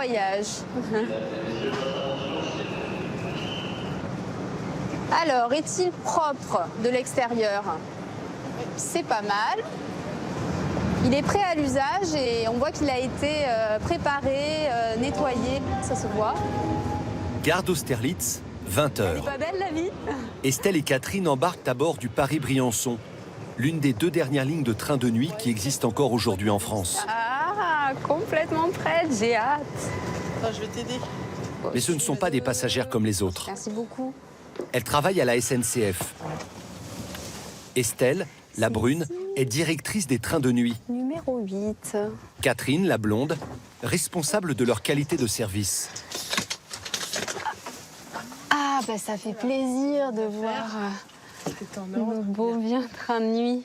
voyage. Alors, est-il propre de l'extérieur? C'est pas mal. Il est prêt à l'usage et on voit qu'il a été préparé, nettoyé, ça se voit. Gare d'Austerlitz, 20 h. C'est pas belle la vie? Estelle et Catherine embarquent à bord du Paris-Briançon, l'une des 2 dernières lignes de train de nuit qui existent encore aujourd'hui en France. Ah, complètement prête, j'ai hâte. Attends, je vais t'aider. Mais ce ne sont pas des passagères comme les autres. Merci beaucoup. Elles travaillent à la SNCF. Estelle, la brune, est directrice des trains de nuit. Numéro 8. Catherine, la blonde, responsable de leur qualité de service. Ah, bah ça fait plaisir de voir nos beaux vieux trains de nuit.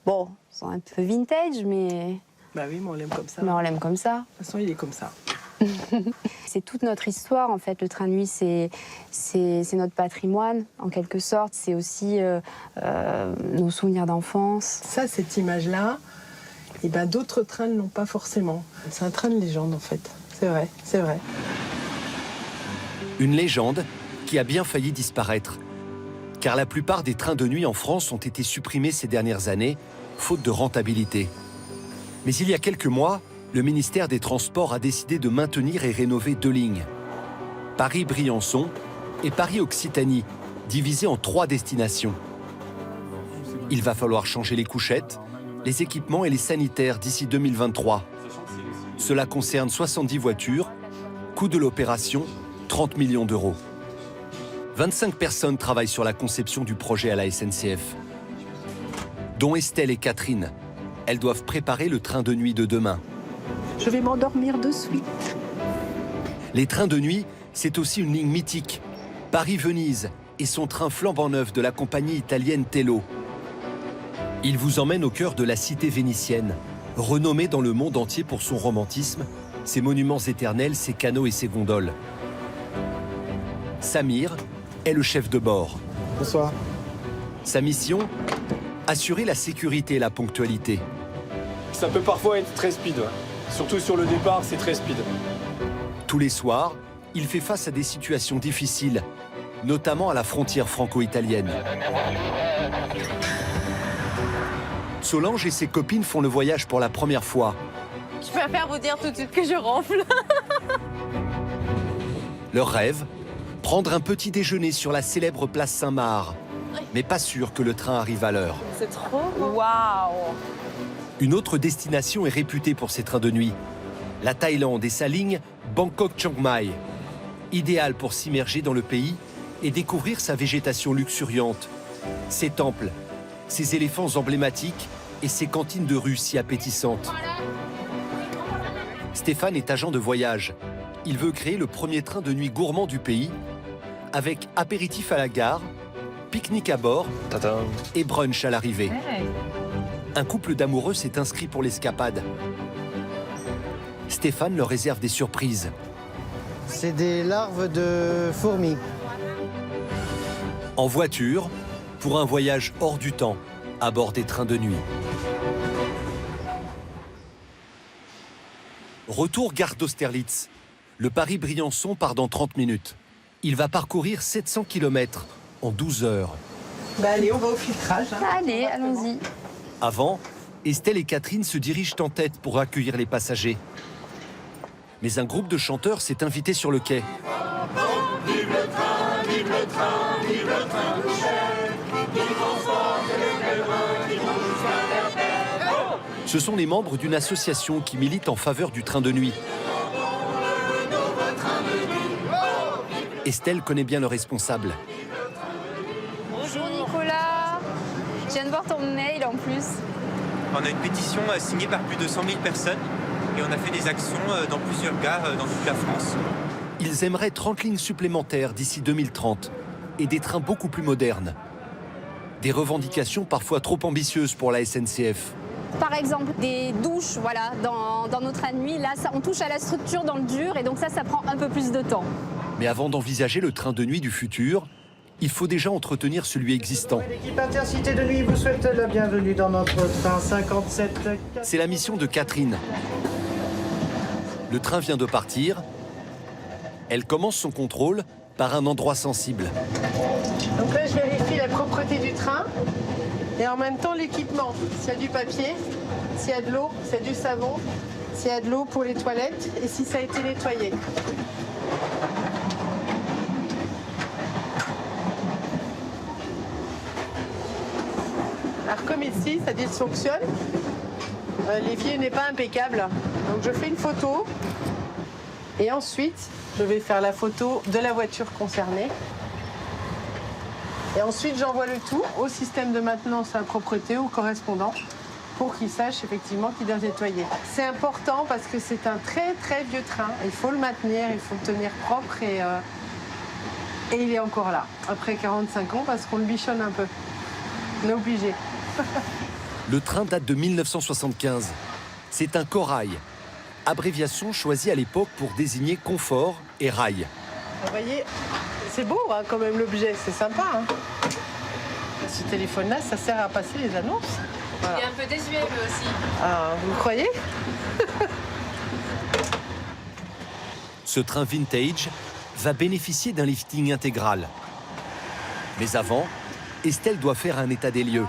Bon, ils sont un peu vintage, mais Bah oui, mais on l'aime comme ça. on l'aime comme ça. De toute façon, il est comme ça. C'est toute notre histoire, en fait. Le train de nuit, c'est notre patrimoine, en quelque sorte. C'est aussi nos souvenirs d'enfance. Ça, cette image-là, et ben, d'autres trains ne l'ont pas forcément. C'est un train de légende, en fait. C'est vrai, c'est vrai. Une légende qui a bien failli disparaître. Car la plupart des trains de nuit en France ont été supprimés ces dernières années, faute de rentabilité. Mais il y a quelques mois, le ministère des Transports a décidé de maintenir et rénover 2 lignes. Paris-Briançon et Paris-Occitanie, divisées en 3 destinations. Il va falloir changer les couchettes, les équipements et les sanitaires d'ici 2023. Cela concerne 70 voitures, coût de l'opération, 30 millions d'euros. 25 personnes travaillent sur la conception du projet à la SNCF, dont Estelle et Catherine. Elles doivent préparer le train de nuit de demain. Je vais m'endormir de suite. Les trains de nuit, c'est aussi une ligne mythique. Paris-Venise et son train flambant neuf de la compagnie italienne Tello. Il vous emmène au cœur de la cité vénitienne, renommée dans le monde entier pour son romantisme, ses monuments éternels, ses canaux et ses gondoles. Samir est le chef de bord. Bonsoir. Sa mission, assurer la sécurité et la ponctualité. Ça peut parfois être très speed, ouais. Surtout sur le départ, c'est très speed. Tous les soirs, il fait face à des situations difficiles, notamment à la frontière franco-italienne. Solange et ses copines font le voyage pour la première fois. Je préfère vous dire tout de suite que je ronfle. Leur rêve, prendre un petit déjeuner sur la célèbre place Saint-Marc. Mais pas sûr que le train arrive à l'heure. C'est trop beau. Waouh. Une autre destination est réputée pour ses trains de nuit. La Thaïlande et sa ligne Bangkok-Chiang Mai. Idéal pour s'immerger dans le pays et découvrir sa végétation luxuriante, ses temples, ses éléphants emblématiques et ses cantines de rue si appétissantes. Stéphane est agent de voyage. Il veut créer le premier train de nuit gourmand du pays, avec apéritif à la gare, pique-nique à bord et brunch à l'arrivée. Un couple d'amoureux s'est inscrit pour l'escapade. Stéphane leur réserve des surprises. C'est des larves de fourmis. En voiture, pour un voyage hors du temps, à bord des trains de nuit. Retour gare d'Austerlitz. Le Paris-Briançon part dans 30 minutes. Il va parcourir 700 km en 12 heures. Bah allez, on va au filtrage. Hein. Allez, allons-y. Avant, Estelle et Catherine se dirigent en tête pour accueillir les passagers. Mais un groupe de chanteurs s'est invité sur le quai. Vive le train, vive le train, vive le train de chair, qui transporte les pèlerins qui vont jusqu'à Perpète. Ce sont les membres d'une association qui milite en faveur du train de nuit. Estelle connaît bien le responsable. Bonjour Nicolas. Je viens de voir ton mail en plus. On a une pétition signée par plus de 100 000 personnes et on a fait des actions dans plusieurs gares dans toute la France. Ils aimeraient 30 lignes supplémentaires d'ici 2030 et des trains beaucoup plus modernes. Des revendications parfois trop ambitieuses pour la SNCF. Par exemple, des douches, voilà, dans nos trains de nuit. Là, on touche à la structure dans le dur et donc ça prend un peu plus de temps. Mais avant d'envisager le train de nuit du futur, il faut déjà entretenir celui existant. L'équipe Intercité de nuit vous souhaite la bienvenue dans notre train 57. C'est la mission de Catherine. Le train vient de partir. Elle commence son contrôle par un endroit sensible. Donc là, je vérifie la propreté du train et en même temps l'équipement. S'il y a du papier, s'il y a de l'eau, s'il y a du savon, s'il y a de l'eau pour les toilettes et si ça a été nettoyé. Alors comme ici, ça dysfonctionne, l'évier n'est pas impeccable. Donc je fais une photo et ensuite je vais faire la photo de la voiture concernée. Et ensuite j'envoie le tout au système de maintenance à la propreté, au correspondant, pour qu'il sache effectivement qu'il doit nettoyer. C'est important parce que c'est un très très vieux train. Il faut le maintenir, il faut le tenir propre et il est encore là, après 45 ans, parce qu'on le bichonne un peu. On est obligé. Le train date de 1975. C'est un corail, abréviation choisie à l'époque pour désigner confort et rail. Vous voyez, c'est beau hein, quand même l'objet, c'est sympa. Hein. Ce téléphone-là, ça sert à passer les annonces. Voilà. Il est un peu désuet lui aussi. Ah, vous croyez? Ce train vintage va bénéficier d'un lifting intégral. Mais avant, Estelle doit faire un état des lieux.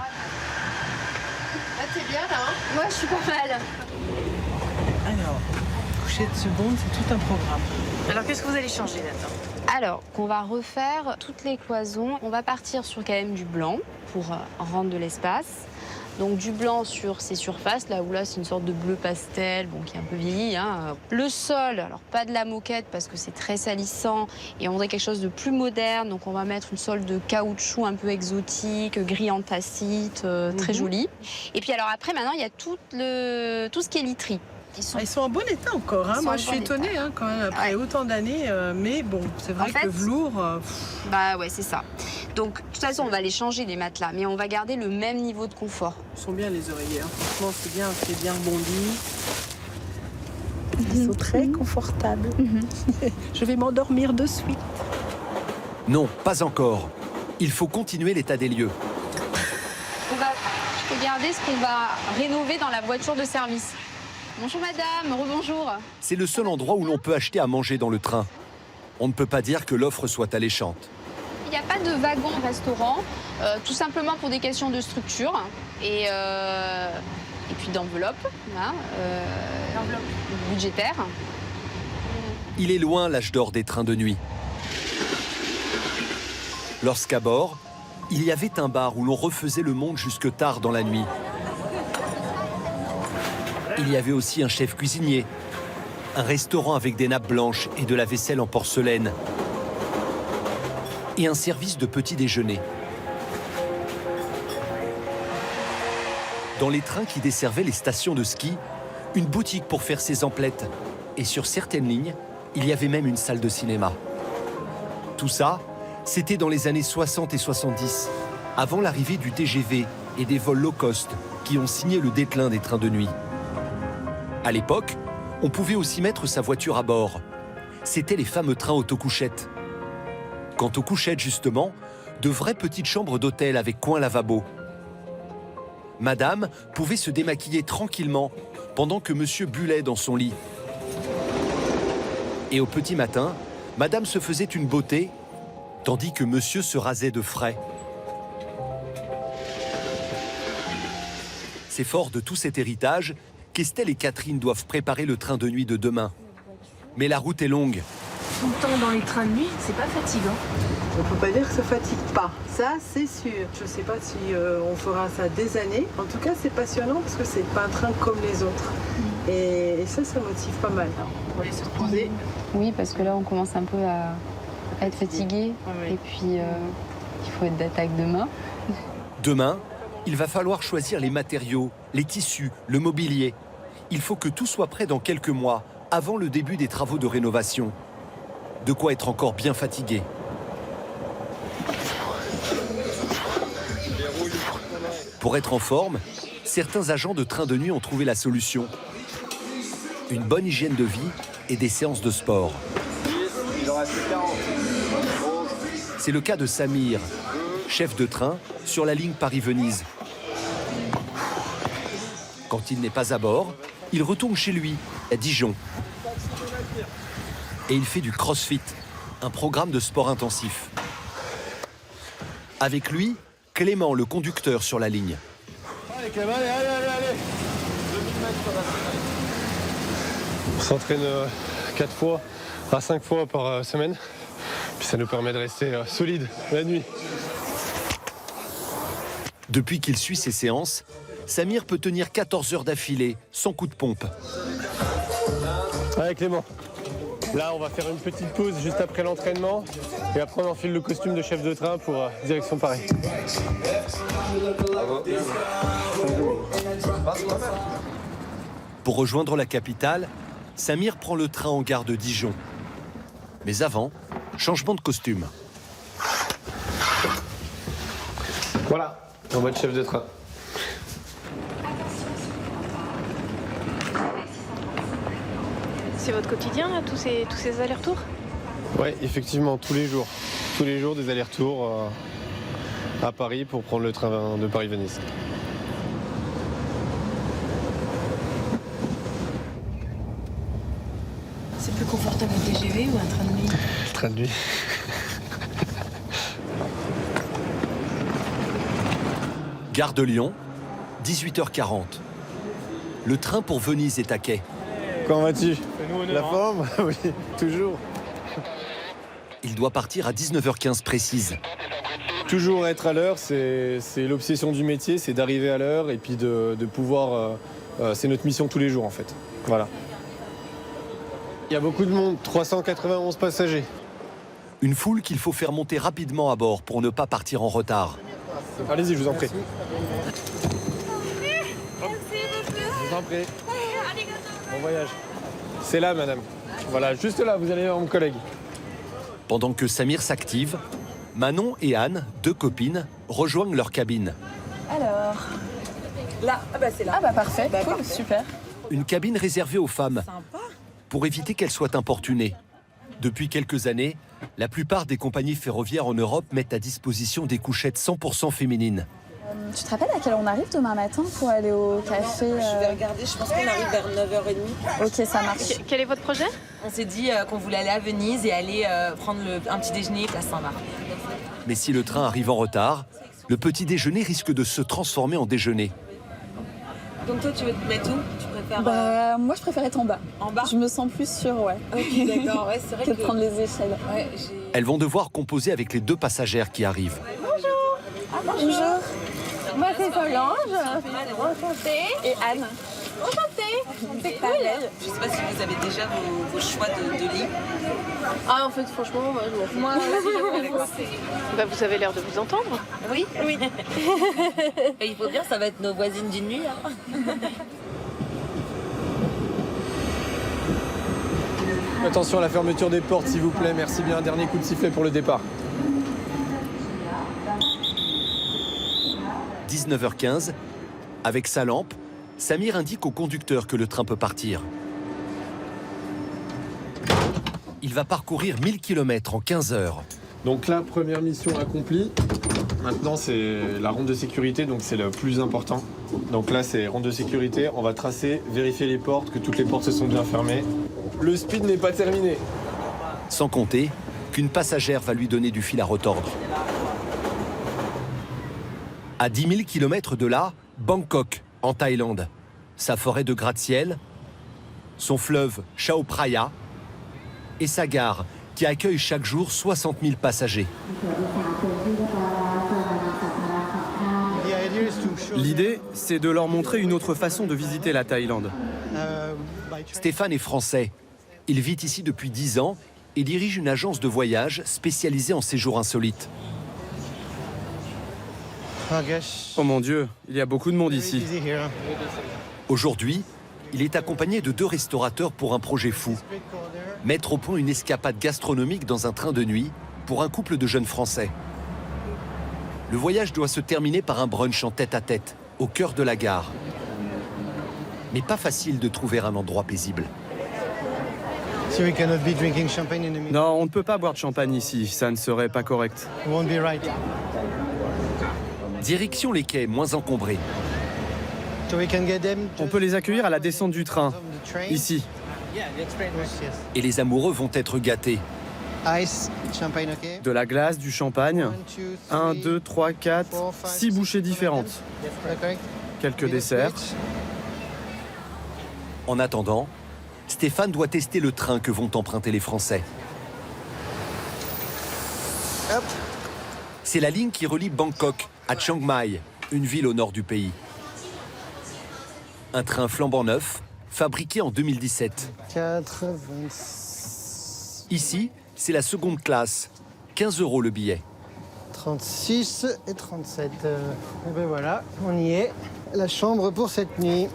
Là, t'es bien là, hein? Moi, je suis pas mal. Alors, coucher de seconde, c'est tout un programme. Alors qu'est-ce que vous allez changer là-dedans? Alors, qu'on va refaire toutes les cloisons. On va partir sur quand même du blanc pour rendre de l'espace. Donc du blanc sur ces surfaces, là où là c'est une sorte de bleu pastel, bon, qui est un peu vieilli. Hein. Le sol, alors pas de la moquette parce que c'est très salissant et on voudrait quelque chose de plus moderne. Donc on va mettre une sole de caoutchouc un peu exotique, gris anthracite, très joli. Et puis alors après, maintenant, il y a tout ce qui est literie. Ils sont en bon état encore. Hein. Moi, je suis étonnée hein, quand même après autant d'années. Mais bon, c'est vrai que le velours. Bah ouais, c'est ça. Donc, de toute façon, on va les changer les matelas, mais on va garder le même niveau de confort. Ils sont bien les oreillers. Hein. Franchement, c'est bien rebondi. Ils sont très confortables. Je vais m'endormir de suite. Non, pas encore. Il faut continuer l'état des lieux. On va regarder ce qu'on va rénover dans la voiture de service. Bonjour madame, rebonjour. C'est le seul endroit où l'on peut acheter à manger dans le train. On ne peut pas dire que l'offre soit alléchante. Il n'y a pas de wagon-restaurant, tout simplement pour des questions de structure et puis d'enveloppe, hein, l'enveloppe budgétaire. Il est loin l'âge d'or des trains de nuit. Lorsqu'à bord, il y avait un bar où l'on refaisait le monde jusque tard dans la nuit. Il y avait aussi un chef cuisinier, un restaurant avec des nappes blanches et de la vaisselle en porcelaine, et un service de petit déjeuner. Dans les trains qui desservaient les stations de ski, une boutique pour faire ses emplettes. Et sur certaines lignes, il y avait même une salle de cinéma. Tout ça, c'était dans les années 60 et 70, avant l'arrivée du TGV et des vols low cost qui ont signé le déclin des trains de nuit. À l'époque, on pouvait aussi mettre sa voiture à bord. C'étaient les fameux trains autocouchettes. Quant aux couchettes, justement, de vraies petites chambres d'hôtel avec coin lavabo. Madame pouvait se démaquiller tranquillement pendant que monsieur bullait dans son lit. Et au petit matin, madame se faisait une beauté, tandis que monsieur se rasait de frais. C'est fort de tout cet héritage qu'Estelle et Catherine doivent préparer le train de nuit de demain. Mais la route est longue. Tout le temps dans les trains de nuit, c'est pas fatigant. On peut pas dire que ça fatigue pas. Ça, c'est sûr. Je sais pas si on fera ça des années. En tout cas, c'est passionnant parce que c'est pas un train comme les autres. Et ça motive pas mal. On va aller se reposer. Oui, parce que là, on commence un peu à être fatigué. Oui. Et puis, il faut être d'attaque demain. Demain, il va falloir choisir les matériaux, les tissus, le mobilier. Il faut que tout soit prêt dans quelques mois, avant le début des travaux de rénovation. De quoi être encore bien fatigué. Pour être en forme, certains agents de train de nuit ont trouvé la solution. Une bonne hygiène de vie et des séances de sport. C'est le cas de Samir, chef de train sur la ligne Paris-Venise. Quand il n'est pas à bord, il retourne chez lui, à Dijon. et il fait du crossfit, un programme de sport intensif. Avec lui, Clément, le conducteur sur la ligne. Allez Clément, allez. 2000 mètres sur la semaine. On s'entraîne 4 fois à 5 fois par semaine. Puis ça nous permet de rester solide la nuit. Depuis qu'il suit ses séances, Samir peut tenir 14 heures d'affilée, sans coup de pompe. Allez Clément. Là, on va faire une petite pause juste après l'entraînement. Et après, on enfile le costume de chef de train pour direction Paris. Pour rejoindre la capitale, Samir prend le train en gare de Dijon. Mais avant, changement de costume. Voilà, en mode chef de train. C'est votre quotidien, là, tous ces allers-retours? Ouais, effectivement, tous les jours. Tous les jours, des allers-retours à Paris pour prendre le train de Paris-Venise. C'est plus confortable un TGV ou un train de nuit? Le train de nuit. Gare de Lyon, 18h40. Le train pour Venise est à quai. Comment vas-tu? La forme? Oui, toujours. Il doit partir à 19h15 précise. Toujours être à l'heure, c'est l'obsession du métier, c'est d'arriver à l'heure et puis de pouvoir... c'est notre mission tous les jours en fait. Voilà. Il y a beaucoup de monde, 391 passagers. Une foule qu'il faut faire monter rapidement à bord pour ne pas partir en retard. Allez-y, je vous en prie. Je vous en prie. Bon voyage. C'est là, madame. Voilà, juste là, vous allez voir mon collègue. Pendant que Samir s'active, Manon et Anne, deux copines, rejoignent leur cabine. Alors, là, c'est là. Ah bah parfait, cool, parfait. Super. Une cabine réservée aux femmes, Sympa. pour éviter qu'elles soient importunées. Depuis quelques années, la plupart des compagnies ferroviaires en Europe mettent à disposition des couchettes 100% féminines. Tu te rappelles à quelle heure on arrive demain matin pour aller au café Je vais regarder, je pense qu'on arrive vers 9h30. Ok, ça marche. Quel est votre projet? On s'est dit qu'on voulait aller à Venise et aller prendre un petit déjeuner place Saint-Marc. Mais si le train arrive en retard, le petit déjeuner risque de se transformer en déjeuner. Donc toi, tu veux te mettre où? Tu préfères Moi, je préfère être en bas. en bas? Je me sens plus sûre, ouais. Ok, d'accord, ouais, c'est vrai que de prendre les échelles. Ouais, Elles vont devoir composer avec les deux passagères qui arrivent. Bonjour. Moi, c'est Solange. Enchantée. Et Anne. Enchantée. C'est cool. Je sais pas si vous avez déjà vos choix de lit. Ah, en fait, franchement, moi, je m'en fous. Bah, vous avez l'air de vous entendre. Oui. Et il faut dire, ça va être nos voisines d'une nuit. Hein. Attention à la fermeture des portes, s'il vous plaît. Merci bien. Un dernier coup de sifflet pour le départ. 19h15, avec sa lampe, Samir indique au conducteur que le train peut partir. Il va parcourir 1000 km en 15 heures. Donc là, première mission accomplie. Maintenant, c'est la ronde de sécurité, donc c'est le plus important. Donc là, c'est ronde de sécurité. On va tracer, vérifier les portes, que toutes les portes se sont bien fermées. Le speed n'est pas terminé. Sans compter qu'une passagère va lui donner du fil à retordre. À 10 000 km de là, Bangkok, en Thaïlande. Sa forêt de gratte-ciel, son fleuve Chao Phraya et sa gare qui accueille chaque jour 60 000 passagers. L'idée, c'est de leur montrer une autre façon de visiter la Thaïlande. Stéphane est français. Il vit ici depuis 10 ans et dirige une agence de voyage spécialisée en séjours insolites. Oh mon Dieu, il y a beaucoup de monde ici. Aujourd'hui, il est accompagné de 2 restaurateurs pour un projet fou. Mettre au point une escapade gastronomique dans un train de nuit pour un couple de jeunes Français. Le voyage doit se terminer par un brunch en tête-à-tête, au cœur de la gare. Mais pas facile de trouver un endroit paisible. Non, on ne peut pas boire de champagne ici, ça ne serait pas correct. Direction les quais moins encombrés. On peut les accueillir à la descente du train, ici. Et les amoureux vont être gâtés. Ice, champagne, ok. De la glace, du champagne. 1, 2, 3, 4, 6 bouchées différentes. Quelques desserts. En attendant, Stéphane doit tester le train que vont emprunter les Français. Hop. C'est la ligne qui relie Bangkok à Chiang Mai, une ville au nord du pays. Un train flambant neuf, fabriqué en 2017. 4, Ici, c'est la seconde classe. 15 € le billet. 36 et 37. Et ben voilà, on y est. La chambre pour cette nuit.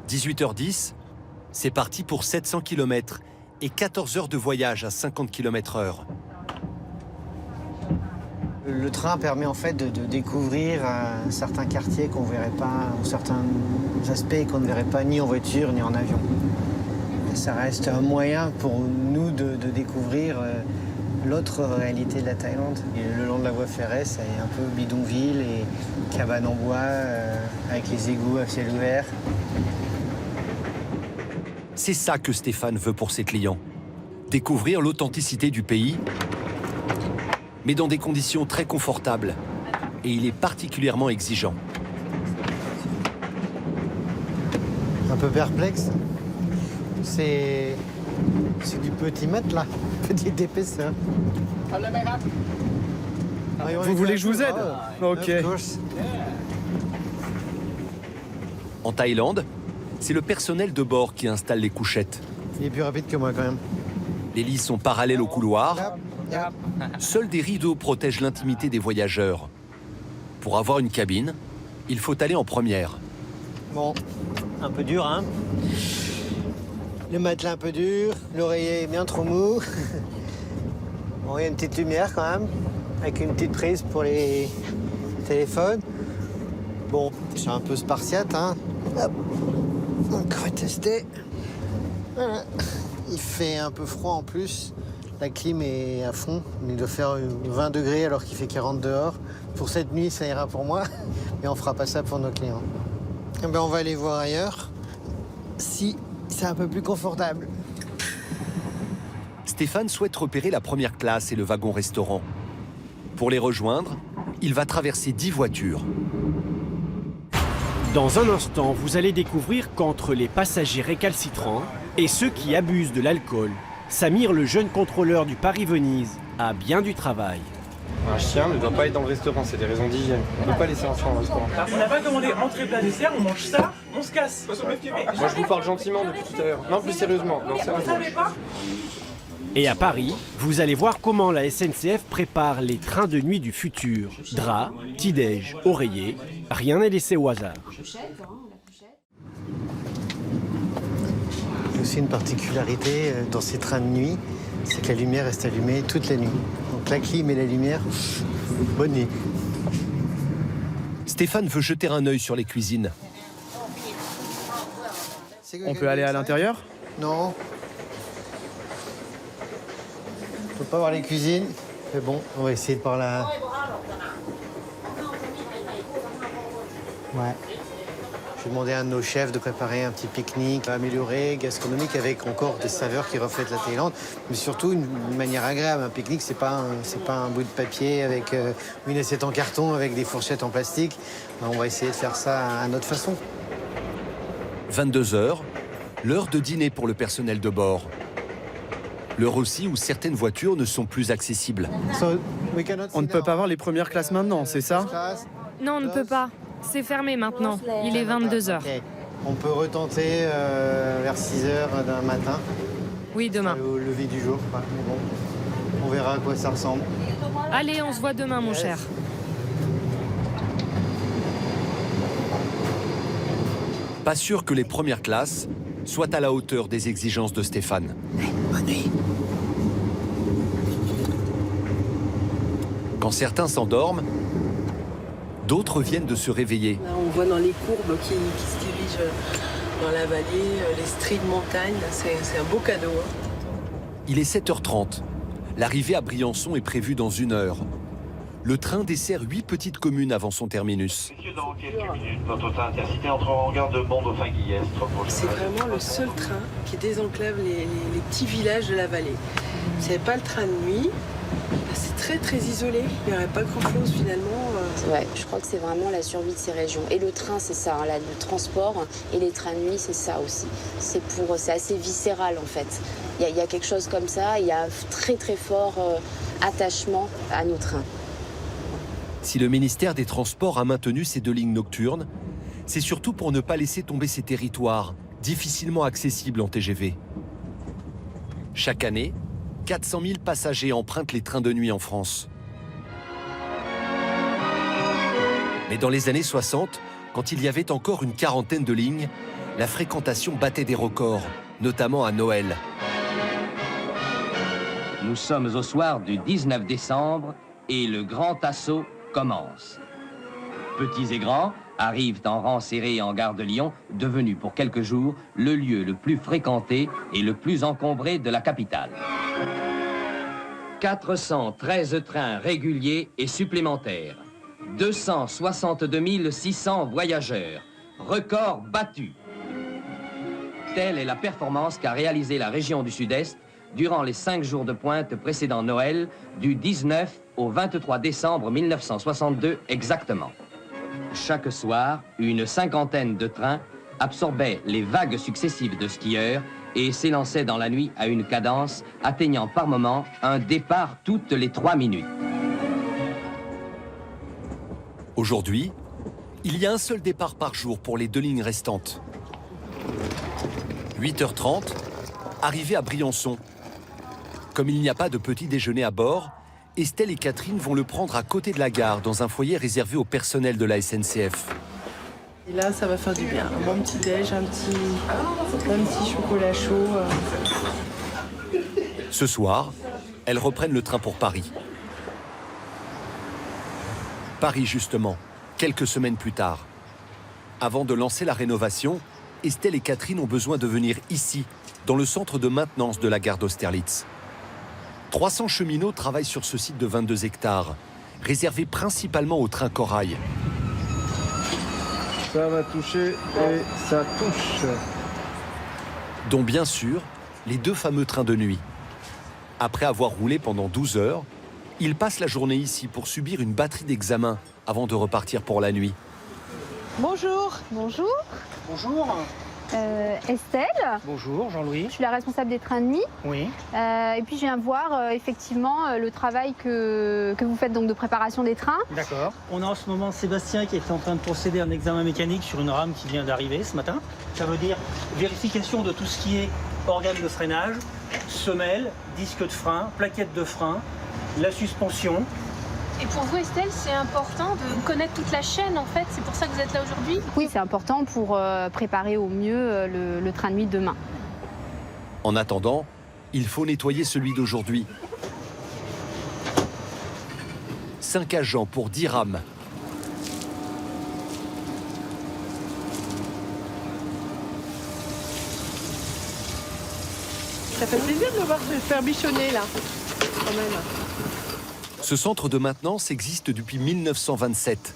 18h10, c'est parti pour 700 km et 14 heures de voyage à 50 km/h. Le train permet en fait de découvrir certains quartiers qu'on ne verrait pas, ou certains aspects qu'on ne verrait pas ni en voiture ni en avion. Et ça reste un moyen pour nous de découvrir l'autre réalité de la Thaïlande. Et le long de la voie ferrée, c'est un peu bidonville et cabane en bois avec les égouts à ciel ouvert. C'est ça que Stéphane veut pour ses clients. Découvrir l'authenticité du pays, mais dans des conditions très confortables. Et il est particulièrement exigeant. Un peu perplexe. C'est du petit mètre là, petite épaisseur. Vous voulez que je vous aide? Ok. En Thaïlande, c'est le personnel de bord qui installe les couchettes. Il est plus rapide que moi quand même. Les lits sont parallèles au couloir. Seuls des rideaux protègent l'intimité des voyageurs. Pour avoir une cabine, il faut aller en première. Bon, un peu dur, hein? Le matelas un peu dur, l'oreiller bien trop mou. Bon, il y a une petite lumière quand même, avec une petite prise pour les téléphones. Bon, c'est un peu spartiate, hein? Hop. Donc, on va tester. Voilà. Il fait un peu froid en plus. La clim est à fond. Il doit faire 20 degrés alors qu'il fait 40 dehors. Pour cette nuit, ça ira pour moi. Mais on fera pas ça pour nos clients. Eh ben, on va aller voir ailleurs. Si c'est un peu plus confortable. Stéphane souhaite repérer la première classe et le wagon-restaurant. Pour les rejoindre, il va traverser 10 voitures. Dans un instant, vous allez découvrir qu'entre les passagers récalcitrants et ceux qui abusent de l'alcool, Samir, le jeune contrôleur du Paris-Venise, a bien du travail. Un chien ne doit pas être dans le restaurant, c'est des raisons d'hygiène. On ne peut pas laisser un chien dans le restaurant. On n'a pas commandé entrée, plat, dessert, on mange ça, on se casse. Moi je vous parle gentiment depuis tout à l'heure. Non, plus sérieusement. Non, sérieusement. Et à Paris, vous allez voir comment la SNCF prépare les trains de nuit du futur. Draps, petit-déj, oreiller, rien n'est laissé au hasard. Il y a aussi une particularité dans ces trains de nuit, c'est que la lumière reste allumée toute la nuit. Donc la clim et la lumière, bonne nuit. Stéphane veut jeter un œil sur les cuisines. On peut aller à l'intérieur? Non. On peut pas voir les cuisines, mais bon, on va essayer de par là. Ouais. Je vais demander à un de nos chefs de préparer un petit pique-nique amélioré, gastronomique, avec encore des saveurs qui reflètent la Thaïlande, mais surtout une manière agréable. Un pique-nique, c'est pas un bout de papier avec une assiette en carton avec des fourchettes en plastique. On va essayer de faire ça à notre façon. 22h, l'heure de dîner pour le personnel de bord. L'heure aussi où certaines voitures ne sont plus accessibles. On ne peut pas voir les premières classes maintenant, c'est ça? Non, on ne peut pas. C'est fermé maintenant. Il est 22h. Okay. On peut retenter vers 6h d'un matin. Oui, demain. Au lever du jour. Mais bon, on verra à quoi ça ressemble. Allez, on se voit demain, mon cher. Pas sûr que les premières classes soient à la hauteur des exigences de Stéphane. Bonne nuit. Quand certains s'endorment, d'autres viennent de se réveiller. Là, on voit dans les courbes qui se dirigent dans la vallée, les stries de montagne. C'est un beau cadeau. Il est 7h30. L'arrivée à Briançon est prévue dans 1 heure. le train dessert 8 petites communes avant son terminus. Dans quelques minutes, notre train intercité entrera en gare de Mont-Dauphin-Guillestre. C'est vraiment le seul train qui désenclave les petits villages de la vallée. Vous n'avez pas le train de nuit, c'est très très isolé, il n'y aurait pas grand chose finalement. Ouais, je crois que c'est vraiment la survie de ces régions. Et le train, c'est ça, là, le transport et les trains de nuit, c'est ça aussi. C'est assez viscéral en fait. Il y a quelque chose comme ça, il y a un très très fort attachement à nos trains. Si le ministère des Transports a maintenu ces 2 lignes nocturnes, c'est surtout pour ne pas laisser tomber ces territoires, difficilement accessibles en TGV. Chaque année, 400 000 passagers empruntent les trains de nuit en France. Mais dans les années 60, quand il y avait encore une quarantaine de lignes, la fréquentation battait des records, notamment à Noël. Nous sommes au soir du 19 décembre et le grand assaut commence. Petits et grands arrivent en rang serré en gare de Lyon, devenu pour quelques jours le lieu le plus fréquenté et le plus encombré de la capitale. 413 trains réguliers et supplémentaires, 262 600 voyageurs, record battu. Telle est la performance qu'a réalisée la région du Sud-Est durant les 5 jours de pointe précédant Noël, du 19 au 23 décembre 1962 exactement. Chaque soir, une cinquantaine de trains absorbaient les vagues successives de skieurs et s'élançaient dans la nuit à une cadence atteignant par moment un départ toutes les 3 minutes. Aujourd'hui, il y a un seul départ par jour pour les 2 lignes restantes. 8h30, arrivée à Briançon. Comme il n'y a pas de petit déjeuner à bord, Estelle et Catherine vont le prendre à côté de la gare, dans un foyer réservé au personnel de la SNCF. Et là, ça va faire du bien. Un bon petit déj, un petit chocolat chaud. Ce soir, elles reprennent le train pour Paris. Paris, justement, quelques semaines plus tard. Avant de lancer la rénovation, Estelle et Catherine ont besoin de venir ici, dans le centre de maintenance de la gare d'Austerlitz. 300 cheminots travaillent sur ce site de 22 hectares, réservé principalement aux trains Corail. Ça va toucher et ça touche. Dont bien sûr, les 2 fameux trains de nuit. Après avoir roulé pendant 12 heures, ils passent la journée ici pour subir une batterie d'examens avant de repartir pour la nuit. Bonjour. Bonjour. Bonjour. Estelle. Bonjour, Jean-Louis. Je suis la responsable des trains de nuit. Oui. Et puis je viens voir effectivement le travail que vous faites donc de préparation des trains. D'accord. On a en ce moment Sébastien qui est en train de procéder à un examen mécanique sur une rame qui vient d'arriver ce matin. Ça veut dire vérification de tout ce qui est organes de freinage, semelle, disque de frein, plaquette de frein, la suspension. Et pour vous, Estelle, c'est important de connaître toute la chaîne, en fait. C'est pour ça que vous êtes là aujourd'hui? Oui, c'est important pour préparer au mieux le train de nuit de demain. En attendant, il faut nettoyer celui d'aujourd'hui. 5 agents pour 10 rames. Ça fait plaisir de le voir se faire bichonner là, quand même. Ce centre de maintenance existe depuis 1927.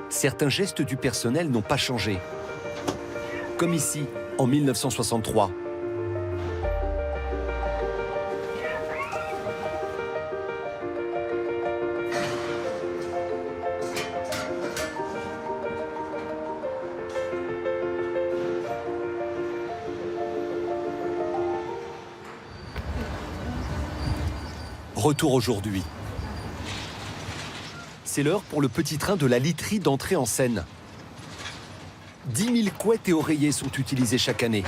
Certains gestes du personnel n'ont pas changé. Comme ici, en 1963. Retour aujourd'hui. C'est l'heure pour le petit train de la literie d'entrée en scène. 10 000 couettes et oreillers sont utilisés chaque année.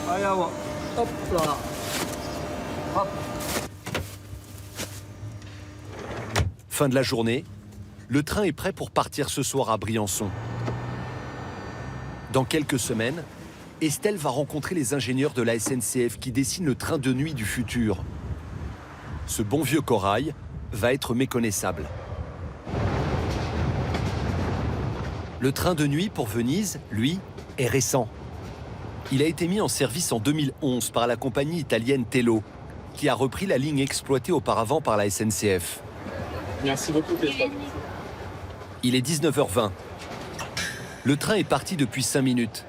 Hop là. Hop. Fin de la journée, le train est prêt pour partir ce soir à Briançon. Dans quelques semaines, Estelle va rencontrer les ingénieurs de la SNCF qui dessinent le train de nuit du futur. Ce bon vieux Corail va être méconnaissable. Le train de nuit pour Venise, lui, est récent. Il a été mis en service en 2011 par la compagnie italienne Tello. qui a repris la ligne exploitée auparavant par la SNCF. Merci beaucoup, Christophe. Il est 19h20. Le train est parti depuis 5 minutes.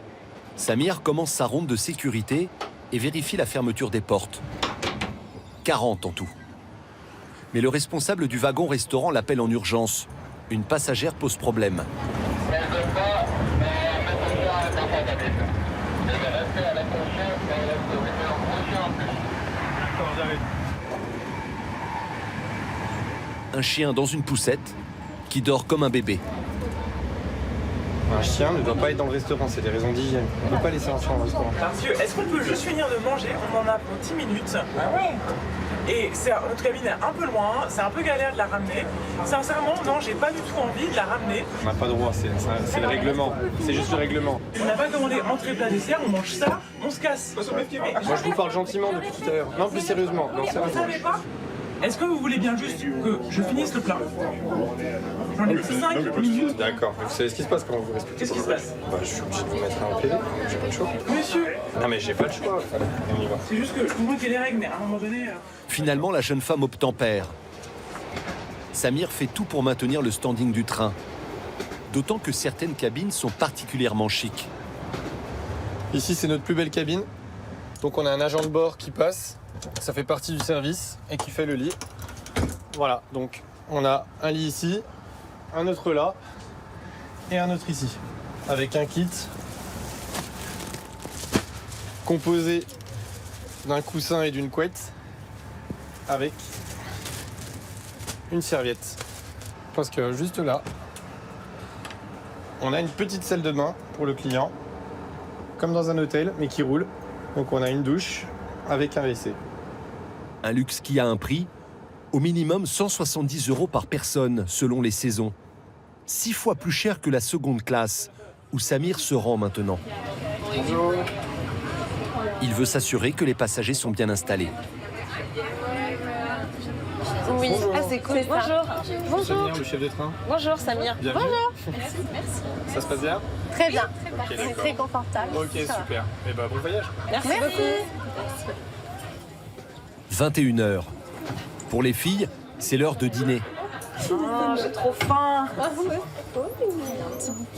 Samir commence sa ronde de sécurité et vérifie la fermeture des portes. 40 en tout. Mais le responsable du wagon-restaurant l'appelle en urgence. Une passagère pose problème. Un chien dans une poussette qui dort comme un bébé. Un chien ne doit pas être dans le restaurant, c'est des raisons d'hygiène. On ne peut pas laisser un chien dans le restaurant. Monsieur, est-ce qu'on peut juste finir de manger? On en a pour 10 minutes. Ah ouais? Et notre cabine est un peu loin, c'est un peu galère de la ramener. Sincèrement, non, j'ai pas du tout envie de la ramener. On n'a pas droit, c'est le règlement. C'est juste le règlement. On n'a pas commandé entrée, plat, dessert, on mange ça, on se casse. Moi, je vous parle gentiment depuis tout à l'heure. Non, plus sérieusement. Non, Vous sérieusement. savez pas? Est-ce que vous voulez bien juste que je finisse le plat? J'en ai 5 minutes. D'accord, mais vous savez ce qui se passe quand vous respectez. Qu'est-ce qui se passe? Bah, je suis obligé de vous mettre un PV, j'ai pas le choix. Monsieur! Non, mais j'ai pas le choix. On y va. C'est juste que je comprends qu'il y a des règles, mais à un moment donné... Finalement, la jeune femme obtempère. Samir fait tout pour maintenir le standing du train. D'autant que certaines cabines sont particulièrement chic. Ici, c'est notre plus belle cabine. Donc, on a un agent de bord qui passe. Ça fait partie du service et qui fait le lit. Voilà, donc on a un lit ici, un autre là et un autre ici. Avec un kit composé d'un coussin et d'une couette avec une serviette. Parce que juste là, on a une petite salle de bain pour le client, comme dans un hôtel, mais qui roule. Donc on a une douche avec un WC. Un luxe qui a un prix, au minimum 170 € par personne selon les saisons. 6 fois plus cher que la seconde classe, où Samir se rend maintenant. Bonjour. Il veut s'assurer que les passagers sont bien installés. Oui, Bonjour. ah, c'est cool. Bonjour. Bonjour. Samir, le chef de train. Bonjour Samir. Bienvenue. Bonjour. Merci. Ça se passe bien? Très bien. Ok, C'est d'accord. très confortable. Ok, super. Et bah bon voyage. Merci beaucoup. 21h. Pour les filles, c'est l'heure de dîner. Oh, j'ai trop faim.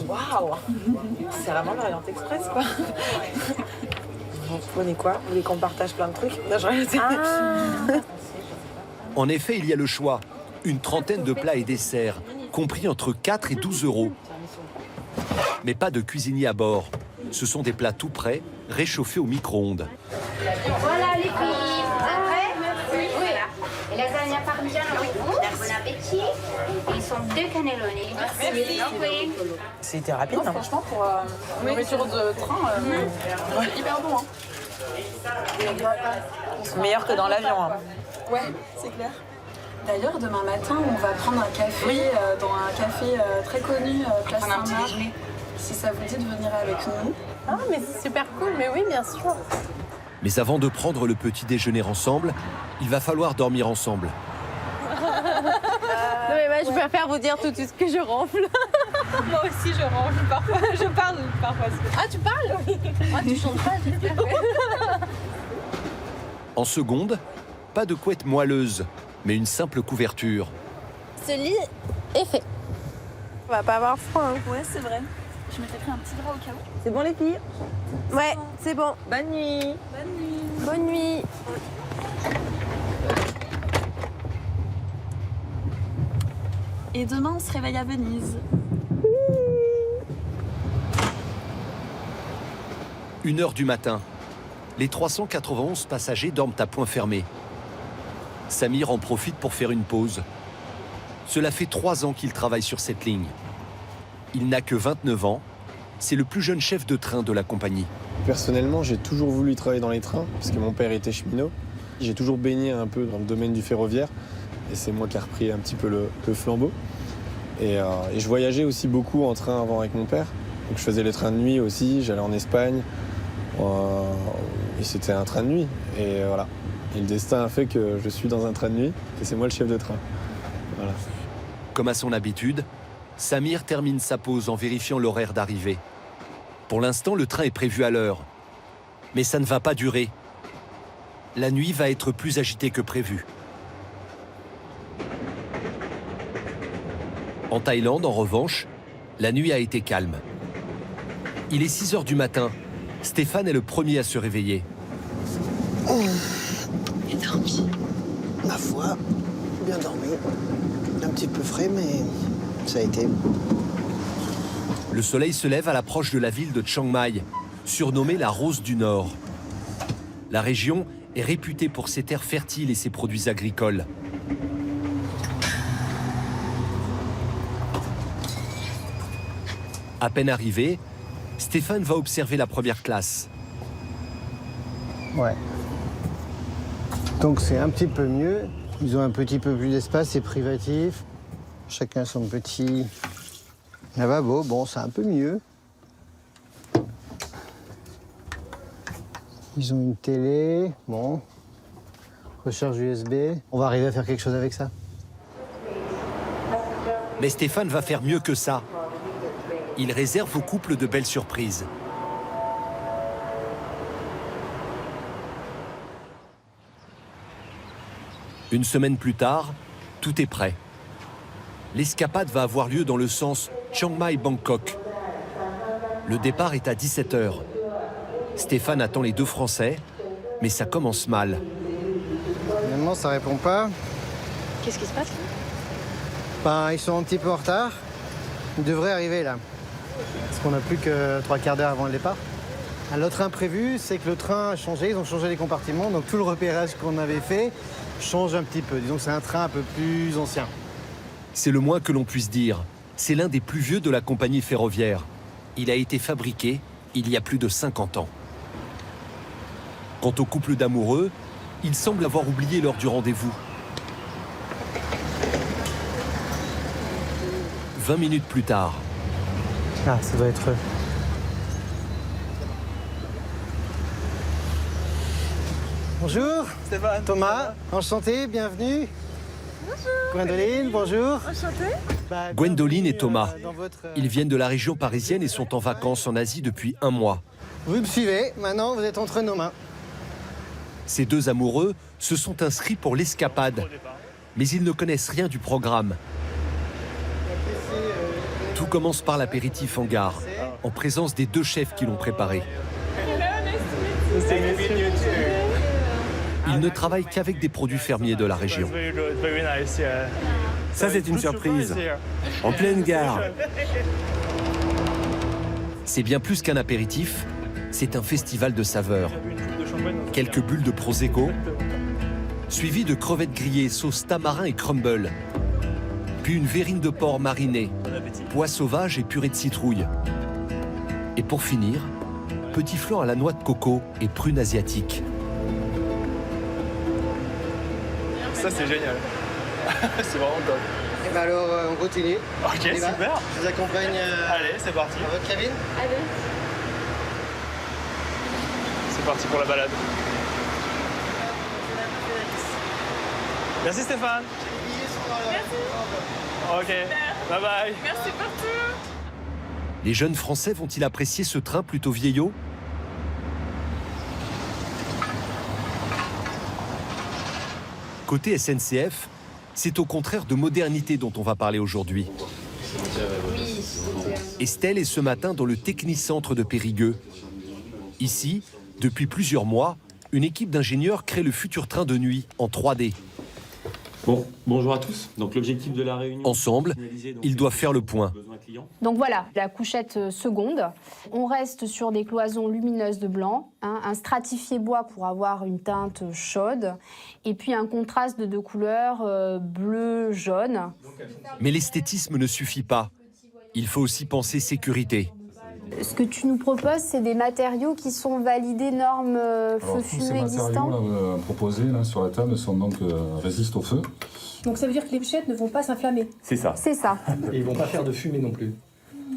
Waouh. C'est vraiment l'Orient Express, quoi. Vous prenez quoi? Vous voulez qu'on partage plein de trucs? Non, je regarde. En effet, il y a le choix. Une trentaine de plats et desserts, compris entre 4 et 12 €. Mais pas de cuisinier à bord. Ce sont des plats tout prêts, réchauffés au micro-ondes. Voilà les filles. Merci. Oui. Et lasagna parmigiano avec vous. Bon appétit. Ils sont 2 cannelloni. Merci. Oui. C'était rapide, hein. Franchement, pour une nourriture de train, c'est hyper bon. C'est meilleur que dans l'avion. Hein. Ouais, c'est clair. D'ailleurs, demain matin, on va prendre un café dans un café très connu, Place Saint-Marc. Si ça vous dit de venir avec nous. Ah, mais c'est super cool, mais oui, bien sûr. Mais avant de prendre le petit déjeuner ensemble, il va falloir dormir ensemble. Non, mais moi, je préfère vous dire tout de suite que je ronfle. Moi aussi, je ronfle parfois. Je parle parfois. Ah, tu parles? Oui. Ah, tu chantes pas, j'espère. En seconde, pas de couette moelleuse, mais une simple couverture. Ce lit est fait. On va pas avoir froid. Hein. Ouais, c'est vrai. Je m'étais pris un petit drap au cas où. C'est bon, les filles? Ouais, c'est bon. Bonne nuit. Bonne nuit. Bonne nuit. Et demain, on se réveille à Venise. 1h du matin. Les 391 passagers dorment à point fermé. Samir en profite pour faire une pause. Cela fait 3 ans qu'il travaille sur cette ligne. Il n'a que 29 ans. C'est le plus jeune chef de train de la compagnie. Personnellement, j'ai toujours voulu travailler dans les trains, parce que mon père était cheminot. J'ai toujours baigné un peu dans le domaine du ferroviaire, et c'est moi qui ai repris un petit peu le flambeau. Et je voyageais aussi beaucoup en train avant avec mon père. Donc je faisais les trains de nuit aussi, j'allais en Espagne, et c'était un train de nuit. Et voilà. Et le destin a fait que je suis dans un train de nuit, et c'est moi le chef de train. Voilà. Comme à son habitude, Samir termine sa pause en vérifiant l'horaire d'arrivée. Pour l'instant, le train est prévu à l'heure. Mais ça ne va pas durer. la nuit va être plus agitée que prévu. En Thaïlande, en revanche, la nuit a été calme. Il est 6 h du matin. Stéphane est le premier à se réveiller. Bien dormi. Ma foi, bien dormi. Un petit peu frais, mais ça a été. Le soleil se lève à l'approche de la ville de Chiang Mai, surnommée la Rose du Nord. La région est réputée pour ses terres fertiles et ses produits agricoles. À peine arrivé, Stéphane va observer la première classe. Ouais. Donc c'est un petit peu mieux. Ils ont un petit peu plus d'espace, c'est privatif. Chacun son petit lavabo. Bon, c'est un peu mieux. Ils ont une télé. Bon. Recharge USB. On va arriver à faire quelque chose avec ça. Mais Stéphane va faire mieux que ça. Il réserve au couple de belles surprises. Une semaine plus tard, tout est prêt. L'escapade va avoir lieu dans le sens Chiang Mai-Bangkok. Le départ est à 17 h. Stéphane attend les deux Français, mais ça commence mal. Finalement, ça répond pas. Qu'est-ce qui se passe? Ben, ils sont un petit peu en retard. Ils devraient arriver là. Parce qu'on n'a plus que 3/4 d'heure avant le départ. L'autre imprévu, c'est que le train a changé, ils ont changé les compartiments, donc tout le repérage qu'on avait fait change un petit peu. Disons que c'est un train un peu plus ancien. C'est le moins que l'on puisse dire. C'est l'un des plus vieux de la compagnie ferroviaire. Il a été fabriqué il y a plus de 50 ans. Quant au couple d'amoureux, il semble avoir oublié l'heure du rendez-vous. 20 minutes plus tard. Ah, ça doit être eux. Bonjour. Stéphane. Thomas, enchanté, bienvenue. Bonjour. Gwendoline, bonjour. Enchantée. Gwendoline et Thomas. Ils viennent de la région parisienne et sont en vacances en Asie depuis 1 mois. Vous me suivez, maintenant vous êtes entre nos mains. Ces deux amoureux se sont inscrits pour l'escapade, mais ils ne connaissent rien du programme. Tout commence par l'apéritif en gare, en présence des deux chefs qui l'ont préparé. Ils ne travaillent qu'avec des produits fermiers de la région. Ça, c'est une surprise. En pleine gare. C'est bien plus qu'un apéritif, c'est un festival de saveurs. Quelques bulles de prosecco, suivies de crevettes grillées, sauce tamarin et crumble. Puis une verrine de porc marinée, pois sauvage et purée de citrouille. Et pour finir, petit flan à la noix de coco et prunes asiatiques. Ça, c'est génial. C'est vraiment top. Et ben alors, on continue. Ok, super. Je vous accompagne Allez, c'est parti. à votre cabine. Allez. C'est parti pour la balade. Merci Stéphane. Ok, bye bye. Merci partout. Les jeunes Français vont-ils apprécier ce train plutôt vieillot ? Côté SNCF, c'est au contraire de modernité dont on va parler aujourd'hui. Estelle est ce matin dans le Technicentre de Périgueux. Ici, depuis plusieurs mois, une équipe d'ingénieurs crée le futur train de nuit en 3D. Bon, bonjour à tous. Donc l'objectif de la réunion... Ensemble, ils doivent faire le point. Donc voilà, la couchette seconde. On reste sur des cloisons lumineuses de blanc, un stratifié bois pour avoir une teinte chaude, et puis un contraste de 2 couleurs, bleu-jaune. Mais l'esthétisme ne suffit pas. Il faut aussi penser sécurité. Ce que tu nous proposes, c'est des matériaux qui sont validés normes feu fumée existantes. Tous ces matériaux proposés là, sur la table sont donc résistent au feu. Donc ça veut dire que les couchettes ne vont pas s'inflammer. C'est ça. C'est ça. Et ils ne vont pas faire de fumée non plus.